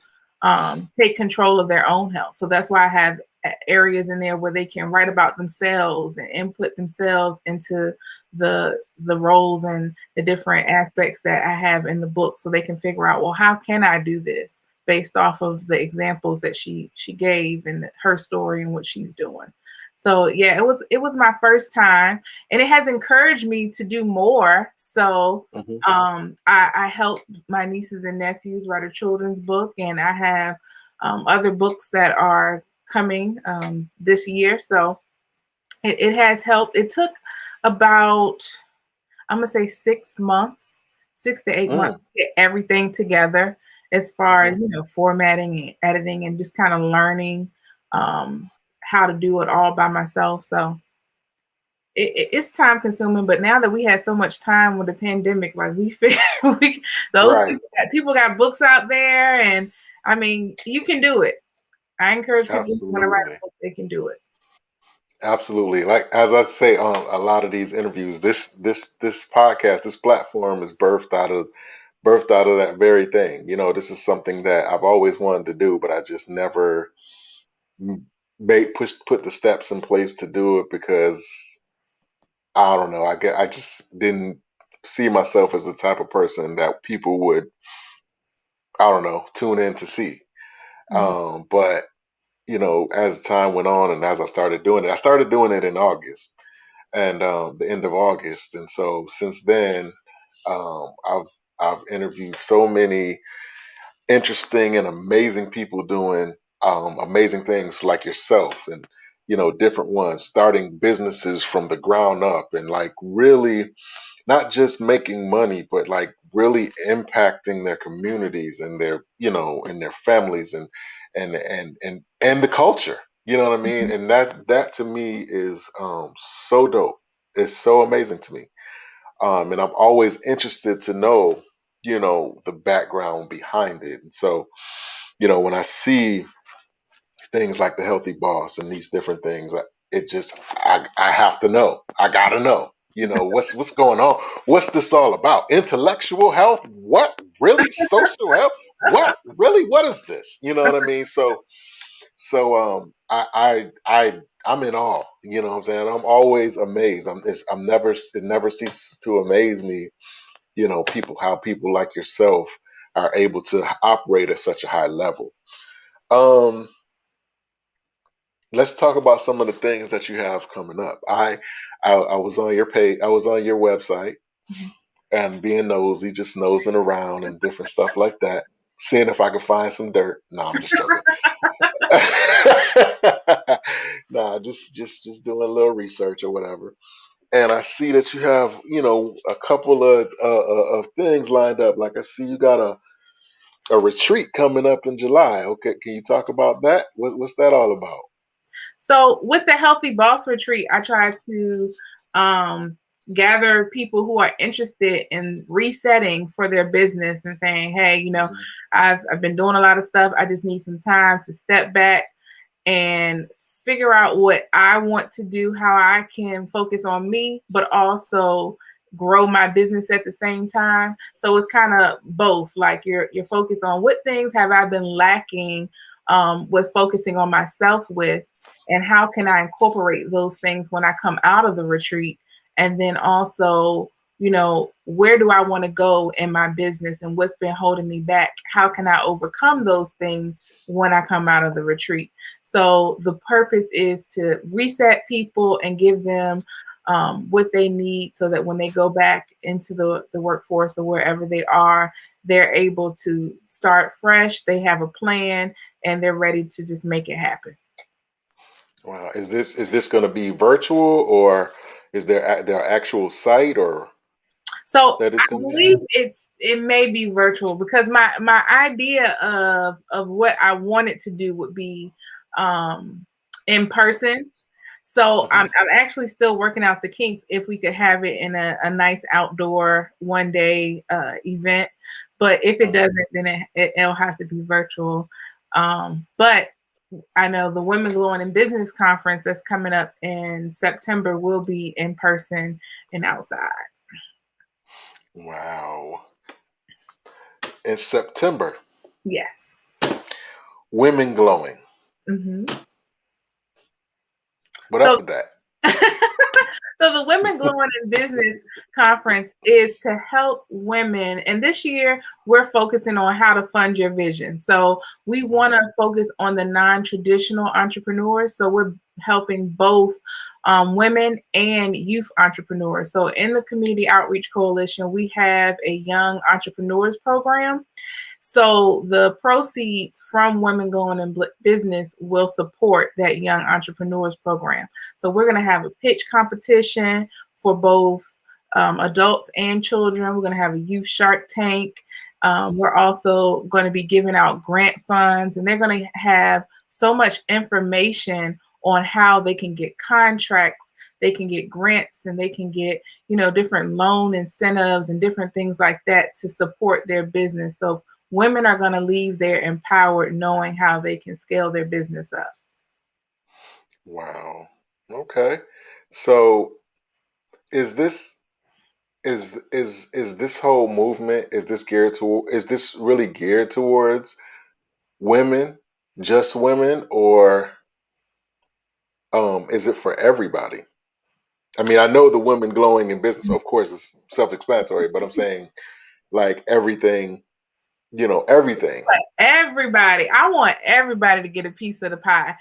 take control of their own health. So that's why I have areas in there where they can write about themselves and input themselves into the roles and the different aspects that I have in the book so they can figure out, well, how can I do this based off of the examples that she gave and her story and what she's doing. So yeah, it was my first time and it has encouraged me to do more. So Hmm. I help my nieces and nephews write a children's book, and I have other books that are coming this year. So it has helped. It took about, I'm gonna say 6 months, 6 to 8 months Mm. to get everything together as far Hmm. as formatting and editing and just kind of learning um, how to do it all by myself. So it's time consuming, but now that we had so much time with the pandemic, like we feel we those Right. people got books out there, and I mean you can do it. I encourage people who want to write a Absolutely. book, they can do it. Absolutely. Like as I say on a lot of these interviews, this podcast, this platform is birthed out of that very thing. You know, this is something that I've always wanted to do, but I just never put the steps in place to do it because I don't know. I just didn't see myself as the type of person that people would, I don't know, tune in to see. Mhm. But as time went on and as I started doing it in August and the end of August, and so since then, I've interviewed so many interesting and amazing people doing amazing things like yourself, and different ones starting businesses from the ground up, and like really not just making money, but like really impacting their communities and their, and their families and the culture. You know what I mean? Mhm. And that to me is so dope. It's so amazing to me. And I'm always interested to know, the background behind it. And so, when I see things like the healthy boss and these different things, it just I have to know. I gotta know. What's going on? What's this all about? Intellectual health? What really? Social health? What really? What is this? You know what I mean? I'm in awe. You know what I'm saying? I'm always amazed. I'm never it never ceases to amaze me. How people like yourself are able to operate at such a high level. Um, let's talk about some of the things that you have coming up. I was on your page. I was on your website Mhm. and being nosy, just nosing around and different stuff like that, seeing if I could find some dirt. No, I'm just joking. Nah, just doing a little research or whatever. And I see that you have, a couple of things lined up. Like I see you got a retreat coming up in July. Okay, can you talk about that? What's that all about? So with the Healthy Boss Retreat, I try to um, gather people who are interested in resetting for their business and saying, "Hey, Mhm. I've been doing a lot of stuff. I just need some time to step back and figure out what I want to do, how I can focus on me, but also grow my business at the same time." So it's kind of both. Like you're focused on what things have I been lacking with focusing on myself with, and how can I incorporate those things when I come out of the retreat, and then also where do I want to go in my business and what's been holding me back? How can I overcome those things when I come out of the retreat? So the purpose is to reset people and give them what they need so that when they go back into the workforce or wherever they are, they're able to start fresh. They have a plan and they're ready to just make it happen. Wow, is this going to be virtual, or is there actual site or So that I is going to be believe at? it may be virtual because my idea of what I wanted to do would be um, in person. So Mhm. I'm actually still working out the kinks if we could have it in a nice outdoor 1 day event. But if it Mhm. doesn't, then it'll have to be virtual. But I know the Women Glowing in Business conference that's coming up in September will be in person and outside. Wow. In September, Yes. women glowing. Hmm. What up So with that? So the Women Glowing in Business conference is to help women. And this year we're focusing on how to fund your vision. So we Mhm. want to focus on the non-traditional entrepreneurs. So we're helping both women and youth entrepreneurs. So in the Community Outreach Coalition, we have a young entrepreneurs program. So the proceeds from Women Going in Business will support that Young Entrepreneurs Program. So we're going to have a pitch competition for both adults and children. We're going to have a youth Shark Tank. We're also going to be giving out grant funds, and they're going to have so much information on how they can get contracts, they can get grants, and they can get different loan incentives and different things like that to support their business. So women are going to leave there empowered, knowing how they can scale their business up. Wow. Okay. So is this is this whole movement, is this really geared towards women, just women, or Is it for everybody? I mean, I know the women glowing in business, of course, is self-explanatory, but I'm saying like everything, everything. Everybody. I want everybody to get a piece of the pie.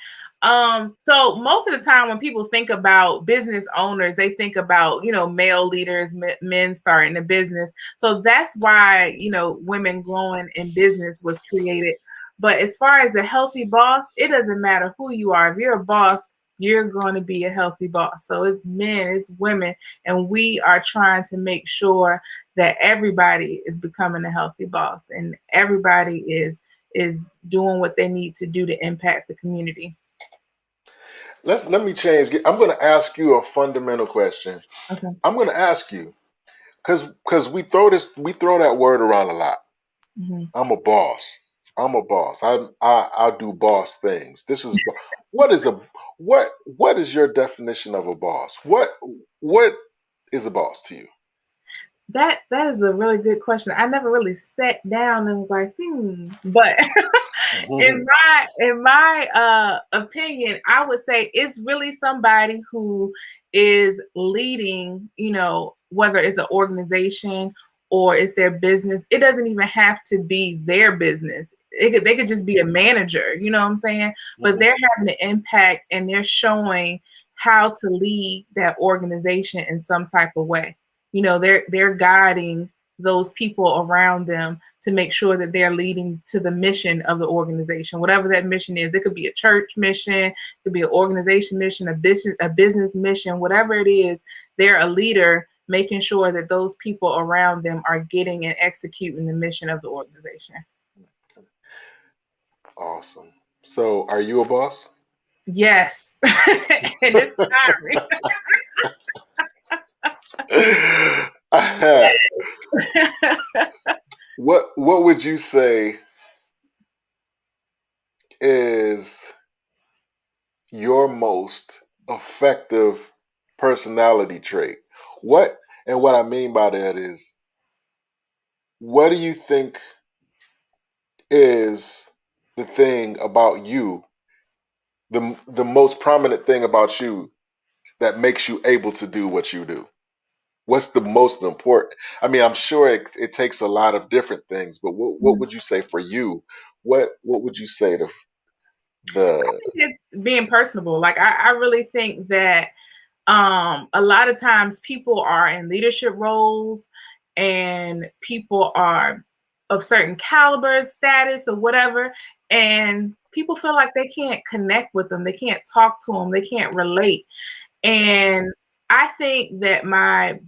So most of the time when people think about business owners, they think about, male leaders, men starting a business. So that's why, women growing in business was created. But as far as a healthy boss, it doesn't matter who you are. If you're a boss, you're going to be a healthy boss. So it's men, it's women, and we are trying to make sure that everybody is becoming a healthy boss and everybody is doing what they need to do to impact the community. Let me change. I'm going to ask you a fundamental question. Okay. I'm going to ask you because we throw that word around a lot. Mhm. I'm a boss. I'm a boss. I do boss things. What is a what is your definition of a boss? What is a boss to you? That is a really good question. I never really sat down and was like, but in my opinion, I would say it's really somebody who is leading, whether it's an organization or it's their business. It doesn't even have to be their business. They could just be a manager, you know what I'm saying? But they're having an impact and they're showing how to lead that organization in some type of way. They're guiding those people around them to make sure that they're leading to the mission of the organization, whatever that mission is. It could be a church mission, it could be an organization mission, a business mission, whatever it is. They're a leader, making sure that those people around them are getting and executing the mission of the organization. Awesome. So, are you a boss? Yes, and it's tiring. What would you say is your most effective personality trait? What what I mean by that is, what do you think is the thing about you, the most prominent thing about you that makes you able to do what you do? What's the most important? I mean, I'm sure it takes a lot of different things, but what would you say for you? What would you say to the It's being personable. Like I really think that a lot of times people are in leadership roles and people are of certain caliber, status, or whatever, and people feel like they can't connect with them, they can't talk to them, they can't relate. And I think that my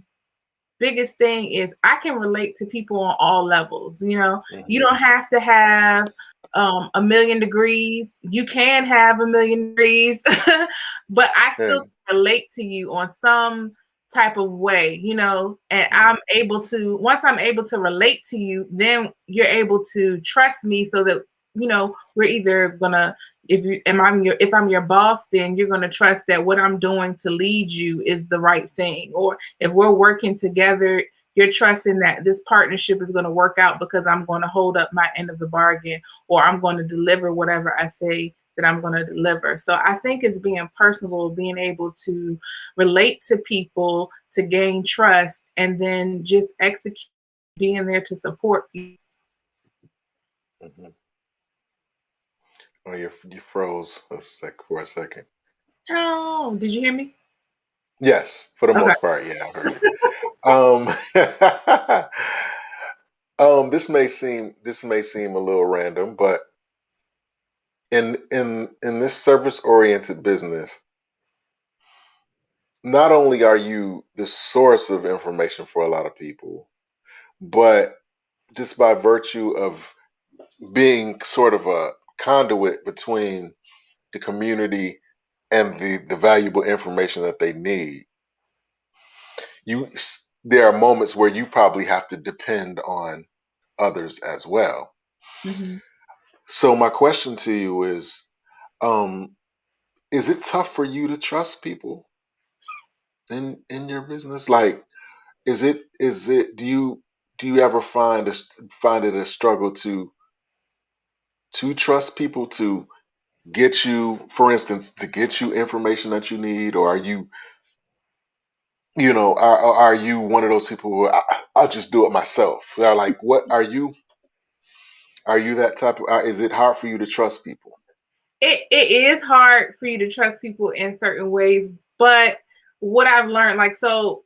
biggest thing is I can relate to people on all levels. You Mhm. don't have to have a million degrees. You can have a million degrees, but I still Yeah. relate to you on some type of way, and Mhm. once I'm able to relate to you, then you're able to trust me so that, we're either gonna, if I'm your boss, then you're gonna trust that what I'm doing to lead you is the right thing. Or if we're working together, you're trusting that this partnership is going to work out because I'm going to hold up my end of the bargain, or I'm going to deliver whatever I say that I'm going to deliver. So I think it's being personable, being able to relate to people to gain trust, and then just execute, being there to support you. Mhm. Oh, you froze for a second. Oh, did you hear me? Yes, for the Okay. most part, yeah, I heard you. This may seem a little random, but in this service oriented business, not only are you the source of information for a lot of people, but just by virtue of being sort of a conduit between the community and the valuable information that they need, there are moments where you probably have to depend on others as well. Mhm. So my question to you um, is it tough for you to trust people in your business? Like, is it do you ever find it a struggle to trust people, get you, for instance, to get you information that you need, or are you, are you one of those people who I'll just do it myself? Like, what are you? Are you that type of? Is it hard for you to trust people? It is hard for you to trust people in certain ways, but what I've learned, like, so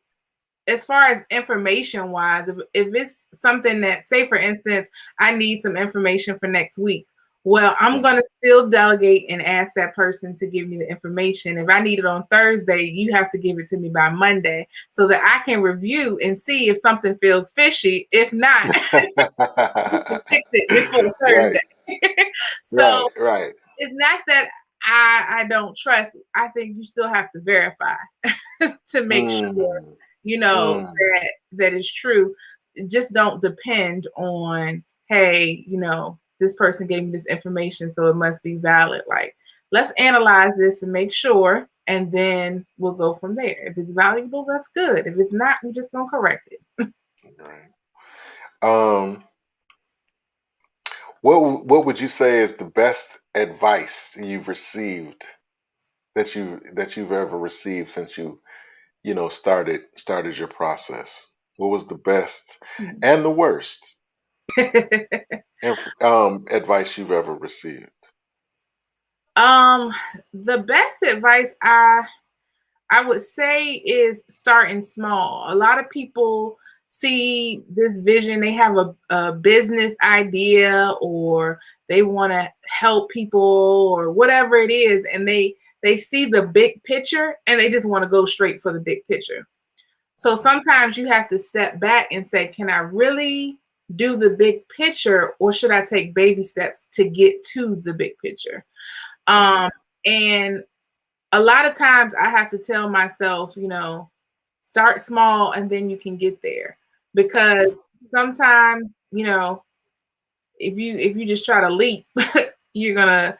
as far as information wise, if it's something that, say for instance, I need some information for next week, well, I'm Mhm. going to still delegate and ask that person to give me the information. If I need it on Thursday, you have to give it to me by Monday so that I can review and see if something feels fishy. If not, you can fix it before Right, Thursday. So right, right. it's not that I don't trust. I think you still have to verify to make sure Mm, mm, that is true. Just don't depend on, hey, this person gave me this information, so it must be valid. Like, let's analyze this and make sure, and then we'll go from there. If it's valuable, that's good. If it's not, we just gonna correct it. right. Um, what would you say is the best advice you've received that you've ever received since you started your process? What was the best and the worst advice you've ever received? um, the best advice I would say is starting small. A lot of people see this vision, they have a business idea, or they want to help people or whatever it is, and they see the big picture and they just want to go straight for the big picture. So sometimes you have to step back and say, can I really do the big picture, or should I take baby steps to get to the big picture? Hmm. Um, and a lot of times I have to tell myself, start small and then you can get there. Because sometimes, if you just try to leap, you're gonna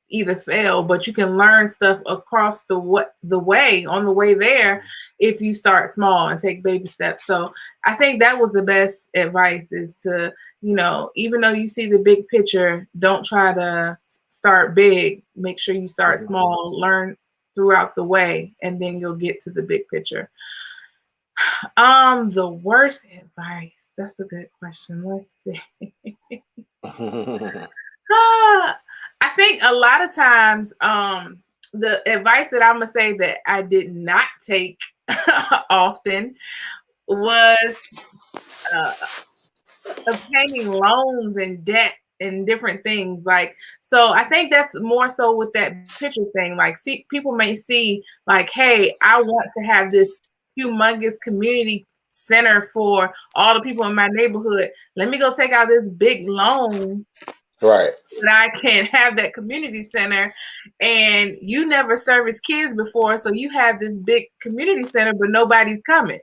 either fail, but you can learn stuff across the way on the way there if you start small and take baby steps. So I think that was the best advice, is to, even though you see the big picture, don't try to start big. Make sure you start Hmm. small, learn throughout the way, and then you'll get to the big picture. The worst advice. That's a good question. Let's see. Ah, I think a lot of times, the advice that I'm gonna say that I did not take often was uh, obtaining loans and debt and different things. Like, so I think that's more so with that picture thing. Like, see, people may see like, hey, I want to have this humongous community center for all the people in my neighborhood. Let me go take out this big loan Right, that I can have that community center. And you never serviced kids before, so you have this big community center, but nobody's coming.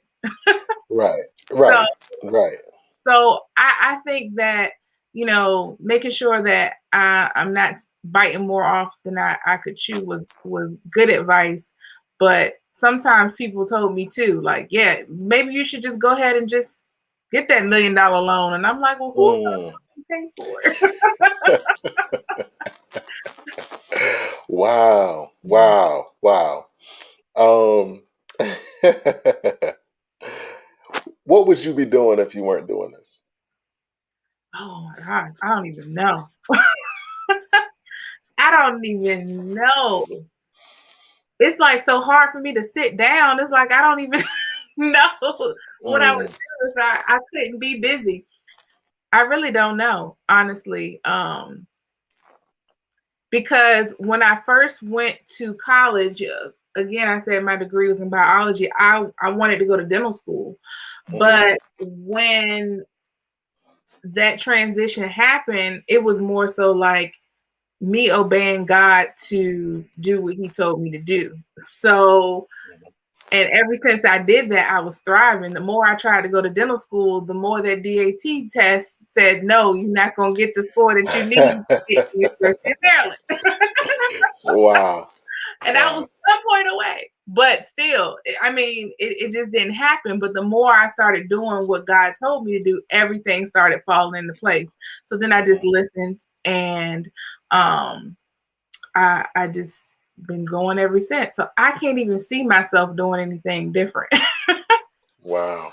right, So right, right. so I think that, making sure that I'm not biting more off than I could chew was good advice. But sometimes people told me too, like, yeah, maybe you should just go ahead and just get that $1 million loan. And I'm like, well, who's Mm. going to pay for it? Wow, wow, wow. Um, what would you be doing if you weren't doing this? Oh my God, I don't even know. I don't even know. It's like so hard for me to sit down. It's like I don't even know what I would Mm, do if I couldn't be busy. I really don't know, honestly. Because when I first went to college, again, I said my degree was in biology. I wanted to go to dental school, mhm. but when that transition happened, it was more so like me obeying God to do what He told me to do. So, and ever since I did that, I was thriving. The more I tried to go to dental school, the more that DAT test said, no, you're not going to get the score that you need to get to University of Maryland. Wow, And I wow. was 1 point away. But still, I mean, it just didn't happen. But the more I started doing what God told me to do, everything started falling into place. So then I just Mhm. listened, and um, I just been going ever since. So I can't even see myself doing anything different. Wow.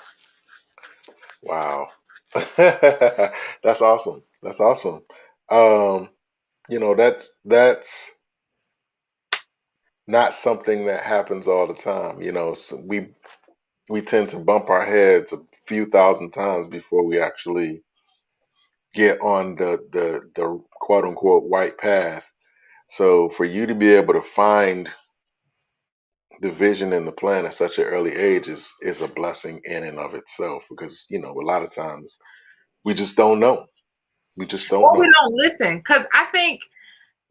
Wow. That's awesome. That's awesome. Um, that's not something that happens all the time. So we tend to bump our heads a few thousand times before we actually get on the quote unquote white path. So for you to be able to find the vision and the plan at such an early age is a blessing in and of itself, because a lot of times we just don't know. We just don't Or we know. don't listen. Cause I think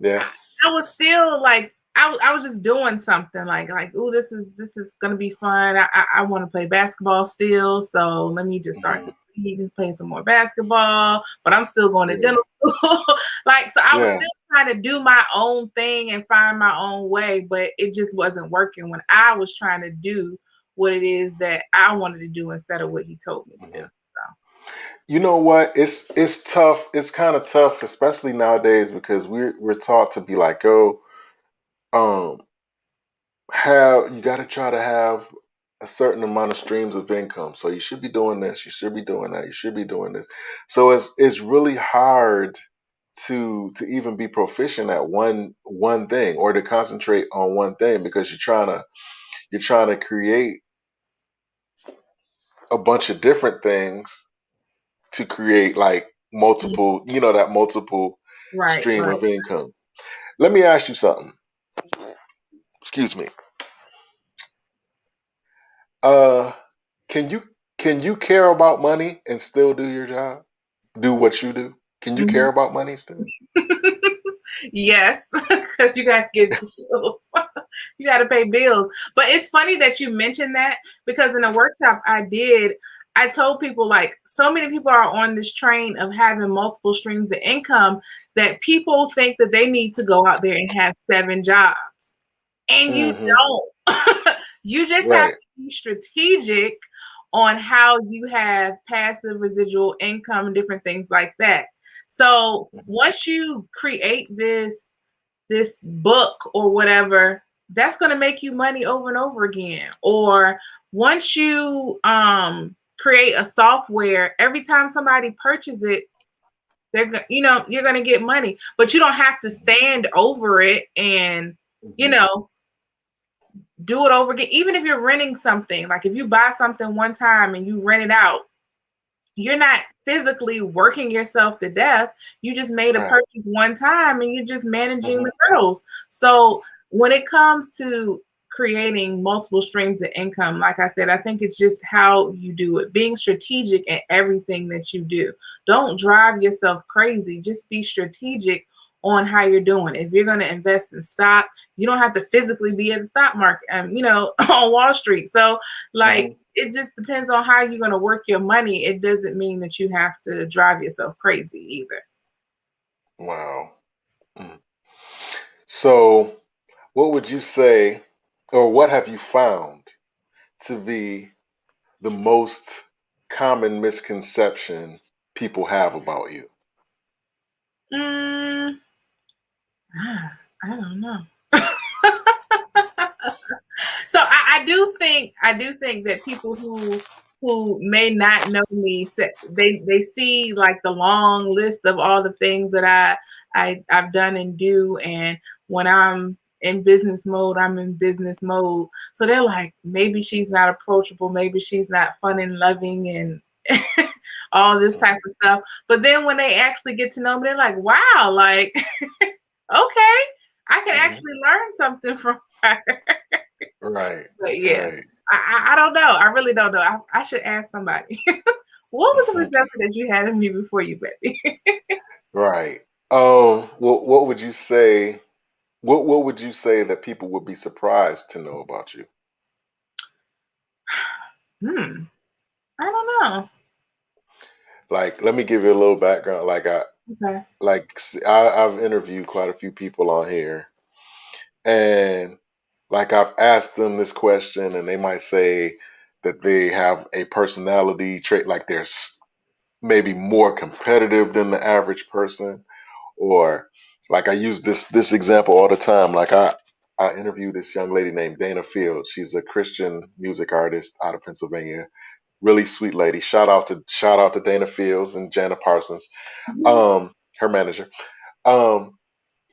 Yeah. I was still like I was just doing something like oh this is gonna be fun. I want to play basketball still, so let me just start Hmm. this league and play some more basketball. But I'm still going to Yeah. dental school. Like so, I was Yeah. still trying to do my own thing and find my own way, but it just wasn't working when I was trying to do what it is that I wanted to do instead of what he told me to do. Hmm. So. You know what? It's tough. It's kind of tough, especially nowadays, because we're taught to be like, oh, um, have you got to try to have a certain amount of streams of income. So you should be doing this. You should be doing that. You should be doing this. So it's really hard to even be proficient at one thing, or to concentrate on one thing, because you're trying to create a bunch of different things to create like Mm. multiple, that multiple Right, stream right. of income. Let me ask you something. Excuse me. Uh, can you care about money and still do your job? Do what you do? Can you care Mhm. about money still? Yes, because you got to get bills. You got to pay bills. But it's funny that you mentioned that because in a workshop I did, I told people like so many people are on this train of having multiple streams of income that people think that they need to go out there and have 7 jobs. And you Hmm. don't. You just have Right. to be strategic on how you have passive residual income and different things like that. So Hmm. once you create this book or whatever, that's going to make you money over and over again. Or once you create a software, every time somebody purchases it, you're going to get money, but you don't have to stand over it and you Hmm. know do it over again. Even if you're renting something, like if you buy something one time and you rent it out, you're not physically working yourself to death. You just made a Right. purchase one time and you're just managing Hmm. the rentals. So when it comes to creating multiple streams of income, like I said, I think it's just how you do it, being strategic in everything that you do. Don't drive yourself crazy. Just be strategic on how you're doing. If you're going to invest in stock, you don't have to physically be at the stock market, on Wall Street. So, like, Hmm. it just depends on how you're going to work your money. It doesn't mean that you have to drive yourself crazy either. Wow. Mm. So, what would you say, or what have you found to be the most common misconception people have about you? Mm, I don't know. So I do think that people who may not know me they see like the long list of all the things that I've done and do, and when I'm in business mode, I'm in business mode. So they're like, maybe she's not approachable, maybe she's not fun and loving and all this type Hmm. of stuff. But then when they actually get to know me, they're like, wow, like okay, I can Hmm. actually learn something from her. Right. But yeah, Right. I don't know. I really don't know. I should ask somebody. What was the perception that you had of me before you met me? Right. What would you say? What would you say that people would be surprised to know about you? Hmm. I don't know. Like, let me give you a little background. Okay. I've interviewed quite a few people on here, and like I've asked them this question, and they might say that they have a personality trait, like maybe more competitive than the average person, or Like I use this example all the time. Like I interviewed this young lady named Dana Fields. She's a Christian music artist out of Pennsylvania. Really sweet lady. Shout out to Dana Fields and Jana Parsons, her manager. Um,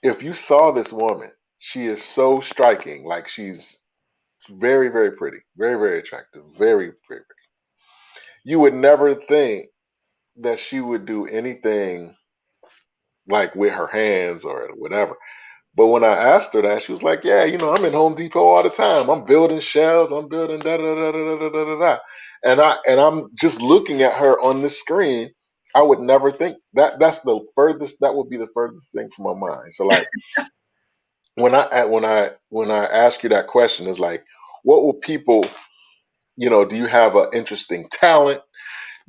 if you saw this woman, she is so striking. Like she's very, very pretty, very, very attractive, very, very. You would never think that she would do anything like with her hands or whatever. But when I asked her that, she was like, "Yeah, I'm in Home Depot all the time. I'm building shelves. I'm building da da da da da da da da." And I'm just looking at her on the screen. I would never think that that's the furthest. That would be the furthest thing from my mind. So like when I ask you that question, it's like, what will people? Do you have an interesting talent?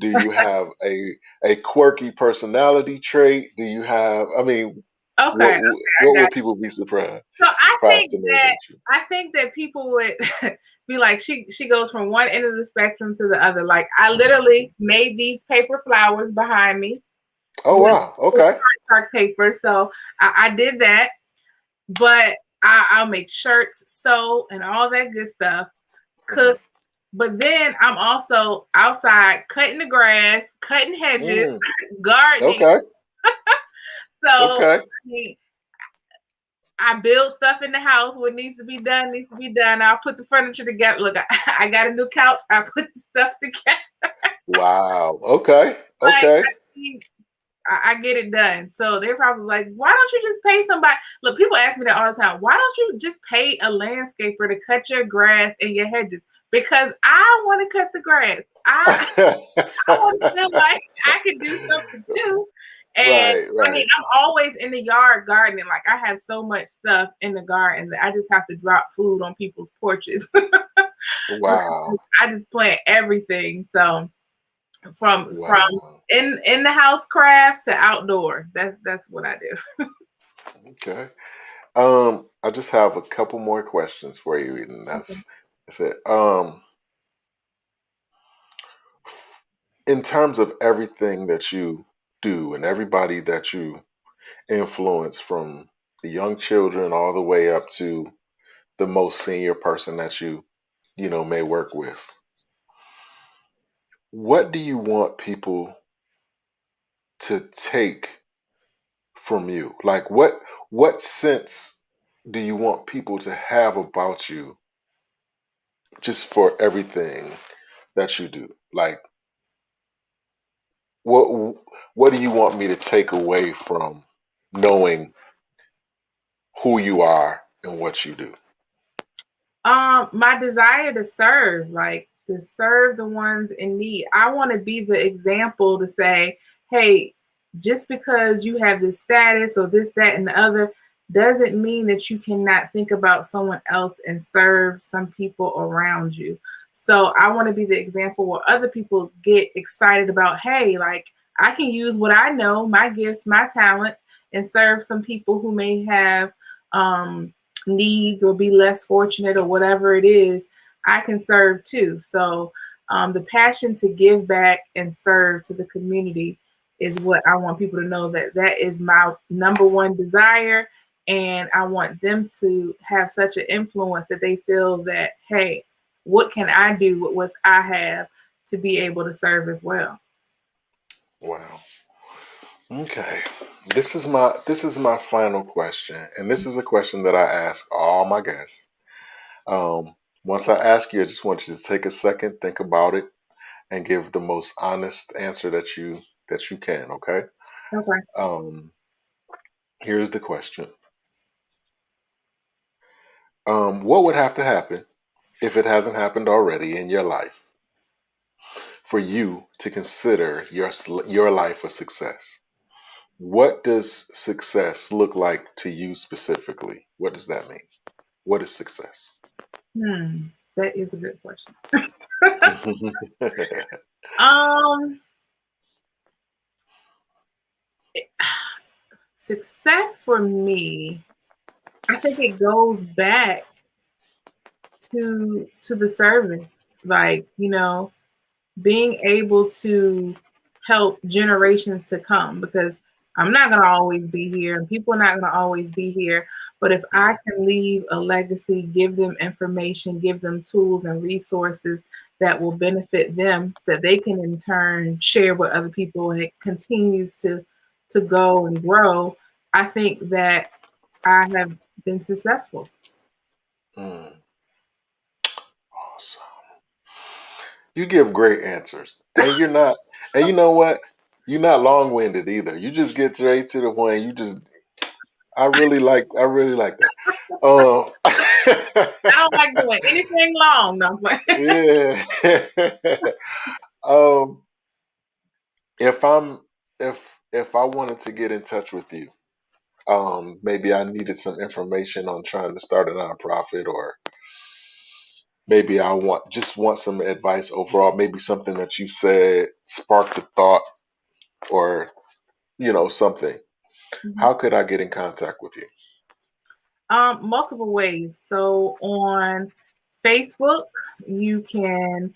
Do you have a quirky personality trait? Do you have? I mean, Okay, what okay, I what got will it. people be So surprised to know about you? I think that people would be like, she goes from one end of the spectrum to the other. Like I literally made these paper flowers behind me Oh with wow. Okay. chart paper. So I did that, but I'll make shirts, sew, and all that good stuff. Mhm. Cook. But then I'm also outside cutting the grass, cutting hedges, Mm, gardening. okay. So Okay. I mean, I build stuff in the house. What needs to be done needs to be done. I'll put the furniture together. Look, I got a new couch. I put the stuff together. Wow. Okay. Like Okay. mean, I get it done. So they're probably like, why don't you just pay somebody? Look, people ask me that all the time. Why don't you just pay a landscaper to cut your grass and your hedges? Because I want to cut the grass. I want to feel like I can do something too. And Right. I mean, Right. I'm always in the yard gardening. Like I have so much stuff in the garden that I just have to drop food on people's porches. Wow. I just plant everything. So from Wow. in the house crafts to outdoor. That's what I do. Okay. I just have a couple more questions for you, and that's it. In terms of everything that you do and everybody that you influence, from the young children all the way up to the most senior person that you may work with, what do you want people to take from you? Like what sense do you want people to have about you just for everything that you do? Like what what do you want me to take away from knowing who you are and what you do? My desire to serve, like to serve the ones in need. I want to be the example to say, hey, just because you have this status or this, that, and the other doesn't mean that you cannot think about someone else and serve some people around you. So I want to be the example where other people get excited about, hey, like I can use what I know, my gifts, my talents, and serve some people who may have needs or be less fortunate or whatever it is, I can serve too. So the passion to give back and serve to the community is what I want people to know, that that is my number one desire. And I want them to have such an influence that they feel that, hey, what can I do with what I have to be able to serve as well? Wow. Okay. This is my final question, and this is a question that I ask all my guests. Once I ask you, I just want you to take a second, think about it, and give the most honest answer that you can. Okay. Okay. Um, Here's the question. What would have to happen if it hasn't happened already in your life for you to consider your life a success? What does success look like to you specifically? What does that mean? What is success? That is a good question. um, Success for me, I think it goes back to the service. Like, being able to help generations to come, because I'm not going to always be here, and people are not going to always be here. But if I can leave a legacy, give them information, give them tools and resources that will benefit them, that they can in turn share with other people, and it continues to go and grow, I think that I have been successful. Mm, awesome. You give great answers, and you're not. And you know what? You're not long-winded either. You just get straight to the point. You just. I really like. I really like that. I don't like doing anything long, no. yeah. um. If I'm. If if I wanted to get in touch with you, maybe I needed some information on trying to start a nonprofit, or maybe I want some advice overall. Maybe something that you said sparked a thought, or something. Mhm. How could I get in contact with you? Multiple ways. So on Facebook, you can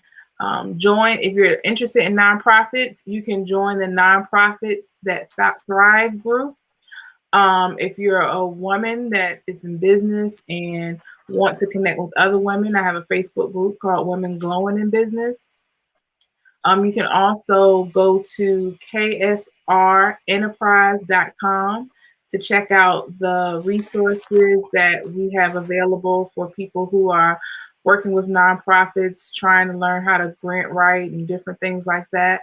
join. If you're interested in nonprofits, you can join the Nonprofits That Thrive group. If you're a woman that is in business and want to connect with other women, I have a Facebook group called Women Glowing in Business. You can also go to ksrenterprise.com to check out the resources that we have available for people who are working with nonprofits, trying to learn how to grant write and different things like that.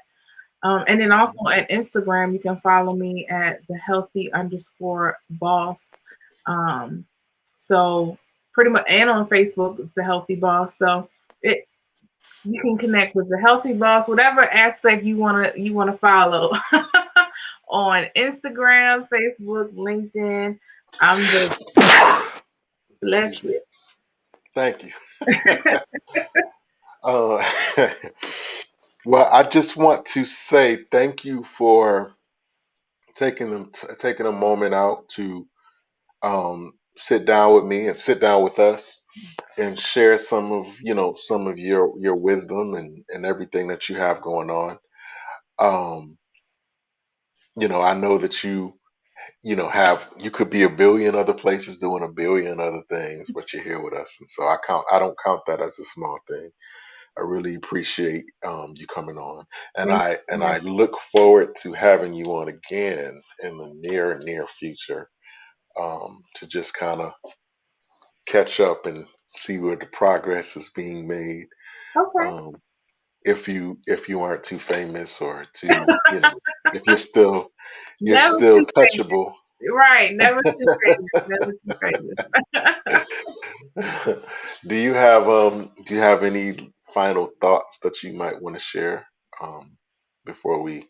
And then also at Instagram, you can follow me at the healthy underscore boss. Um, so pretty much, and on Facebook, it's the healthy boss. So it, you can connect with the healthy boss, whatever aspect you wanna follow on Instagram, Facebook, LinkedIn. I'm the Excuse bless me. you. Thank you. uh, well, I just want to say thank you for taking a moment out to sit down with me and sit down with us and share some of your wisdom and everything that you have going on. Um, I know that you could be a billion other places doing a billion other things, but you're here with us, and so I don't count that as a small thing. I really appreciate you coming on, and Thank I you. look forward to having you on again in the near future, to just kind of catch up and see where the progress is being made. Okay. Um, if you aren't too famous, or too, if you're Never still too famous. touchable. Right. Never too famous. Never too famous. Do you have any final thoughts that you might want to share, um, before we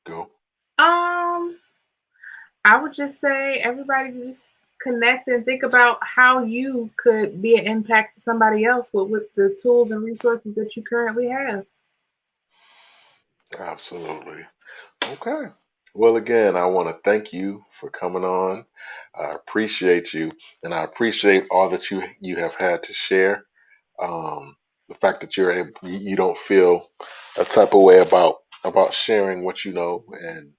go? um, I would just say everybody just connect and think about how you could be an impact to somebody else with the tools and resources that you currently have. Absolutely. Okay. Well, again, I want to thank you for coming on. I appreciate you, and I appreciate all that you have had to share. The fact that you don't feel a type of way about sharing what you know, and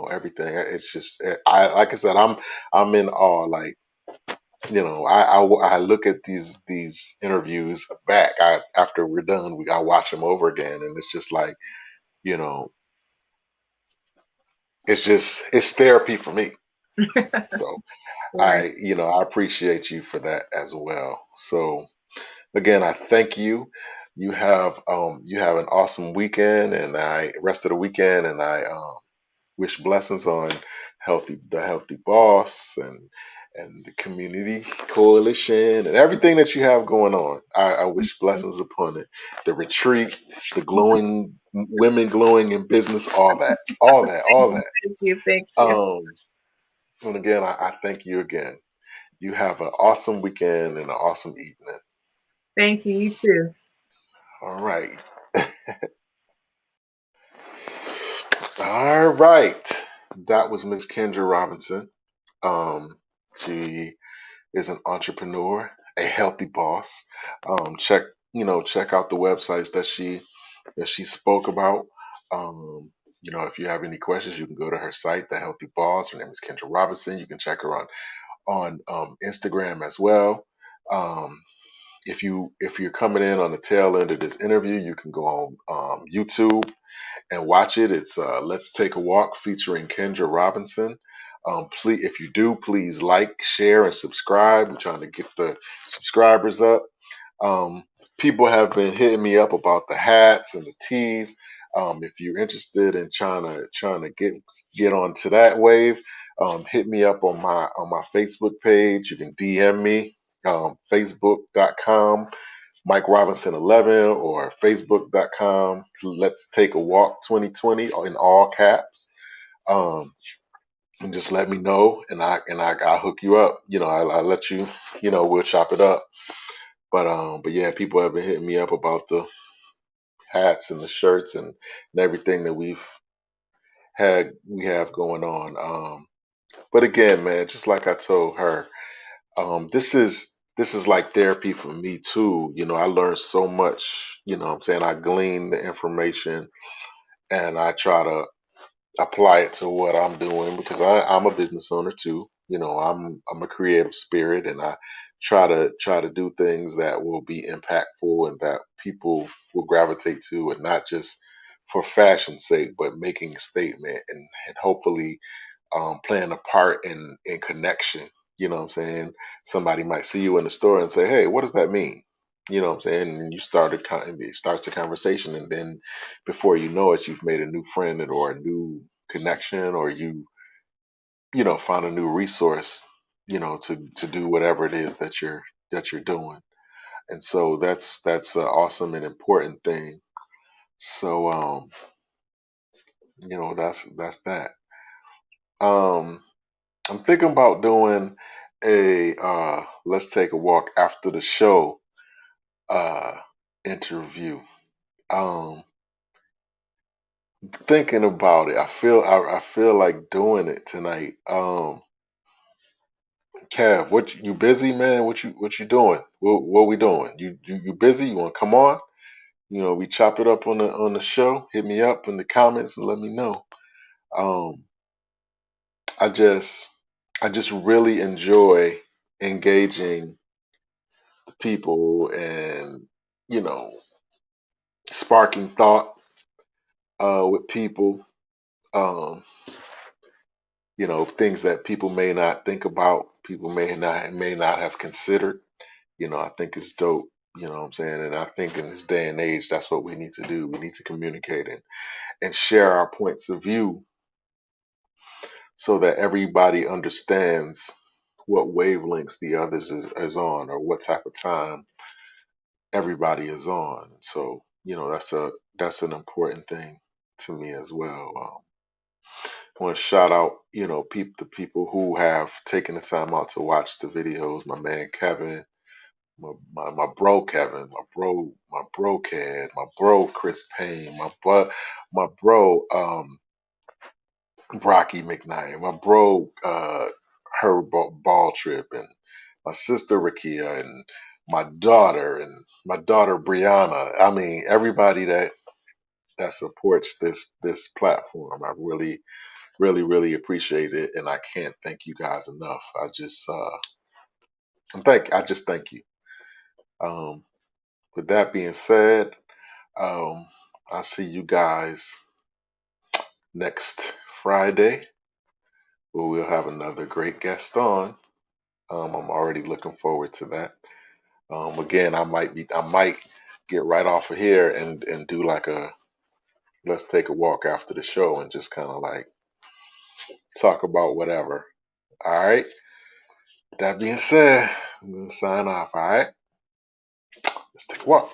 everything. It's just, I like I said, I'm in awe. Like, I look at these interviews back. After we're done, I watch them over again, and it's just like, you know, it's therapy for me. So Right. I appreciate you for that as well. So again, I thank you. You have an awesome weekend, and I rest of the weekend, and I wish blessings on the healthy boss, and the community coalition, and everything that you have going on. I wish blessings upon it. The retreat, the glowing women glowing in business, all that, all that, all that. Thank you. Thank you. Um, and again, I thank you again. You have an awesome weekend and an awesome evening. Thank you. You too. All right. All right. That was Miss Kendra Robinson. She is an entrepreneur, a healthy boss. Check out the websites that she spoke about. Um, If you have any questions, you can go to her site, The Healthy Boss. Her name is Kendra Robinson. You can check her on Instagram as well. Um, if you're coming in on the tail end of this interview, you can go on YouTube and watch it. It's Let's Take a Walk featuring Kendra Robinson. Please, if you do, please like, share, and subscribe. We're trying to get the subscribers up. Um, People have been hitting me up about the hats and the tees. If you're interested in trying to get onto that wave, hit me up on my Facebook page. You can DM me, facebook.com Mike Robinson 11 or facebook.com Let's Take a Walk 2020 in all caps. Um, and just let me know, and I'll hook you up. I'll let you. We'll chop it up. But yeah, people have been hitting me up about the hats and the shirts and everything that we have going on. But again, man, just like I told her, this is like therapy for me too. I learned so much. What I'm saying, I glean the information and I try to apply it to what I'm doing because I'm a business owner too. I'm a creative spirit, and I try to do things that will be impactful and that people will gravitate to, and not just for fashion's sake, but making a statement and hopefully playing a part in connection. What I'm saying? Somebody might see you in the store and say, "Hey, what does that mean?" What I'm saying? And you it starts a conversation, and then before you know it, you've made a new friend or a new connection, or you found a new resource, to do whatever it is that you're doing. And so that's an awesome and important thing. So that's that. Um, I'm thinking about doing a let's take a walk after the show uh interview. Um Thinking about it, I feel like doing it tonight. Kev, you busy, man? What you doing? What we doing? You busy? You want to come on? We chop it up on the show. Hit me up in the comments and let me know. Um I just I just really enjoy engaging people and you know sparking thought with people. Um, things that people may not think about, people may not have considered. I think it's dope. What I'm saying, and I think in this day and age, that's what we need to do. We need to communicate and share our points of view so that everybody understands what wavelengths the others is on, or what type of time everybody is on. So that's an important thing to me as well. I want to shout out, the people who have taken the time out to watch the videos. My man Kevin, my bro Kevin, my bro Cad, my bro Chris Payne, my bro Brocky McKnight, my bro Herb Ball Trip, and my sister Rakia, and my daughter Brianna. I mean, everybody that supports this platform. I really, really, really appreciate it, and I can't thank you guys enough. I just thank you. Um, with that being said, I'll see you guys next Friday, where we'll have another great guest on. I'm already looking forward to that. Again, I might get right off of here and do like a let's take a walk after the show and just kind of like talk about whatever. All right. That being said, I'm gonna sign off. All right. Let's take a walk.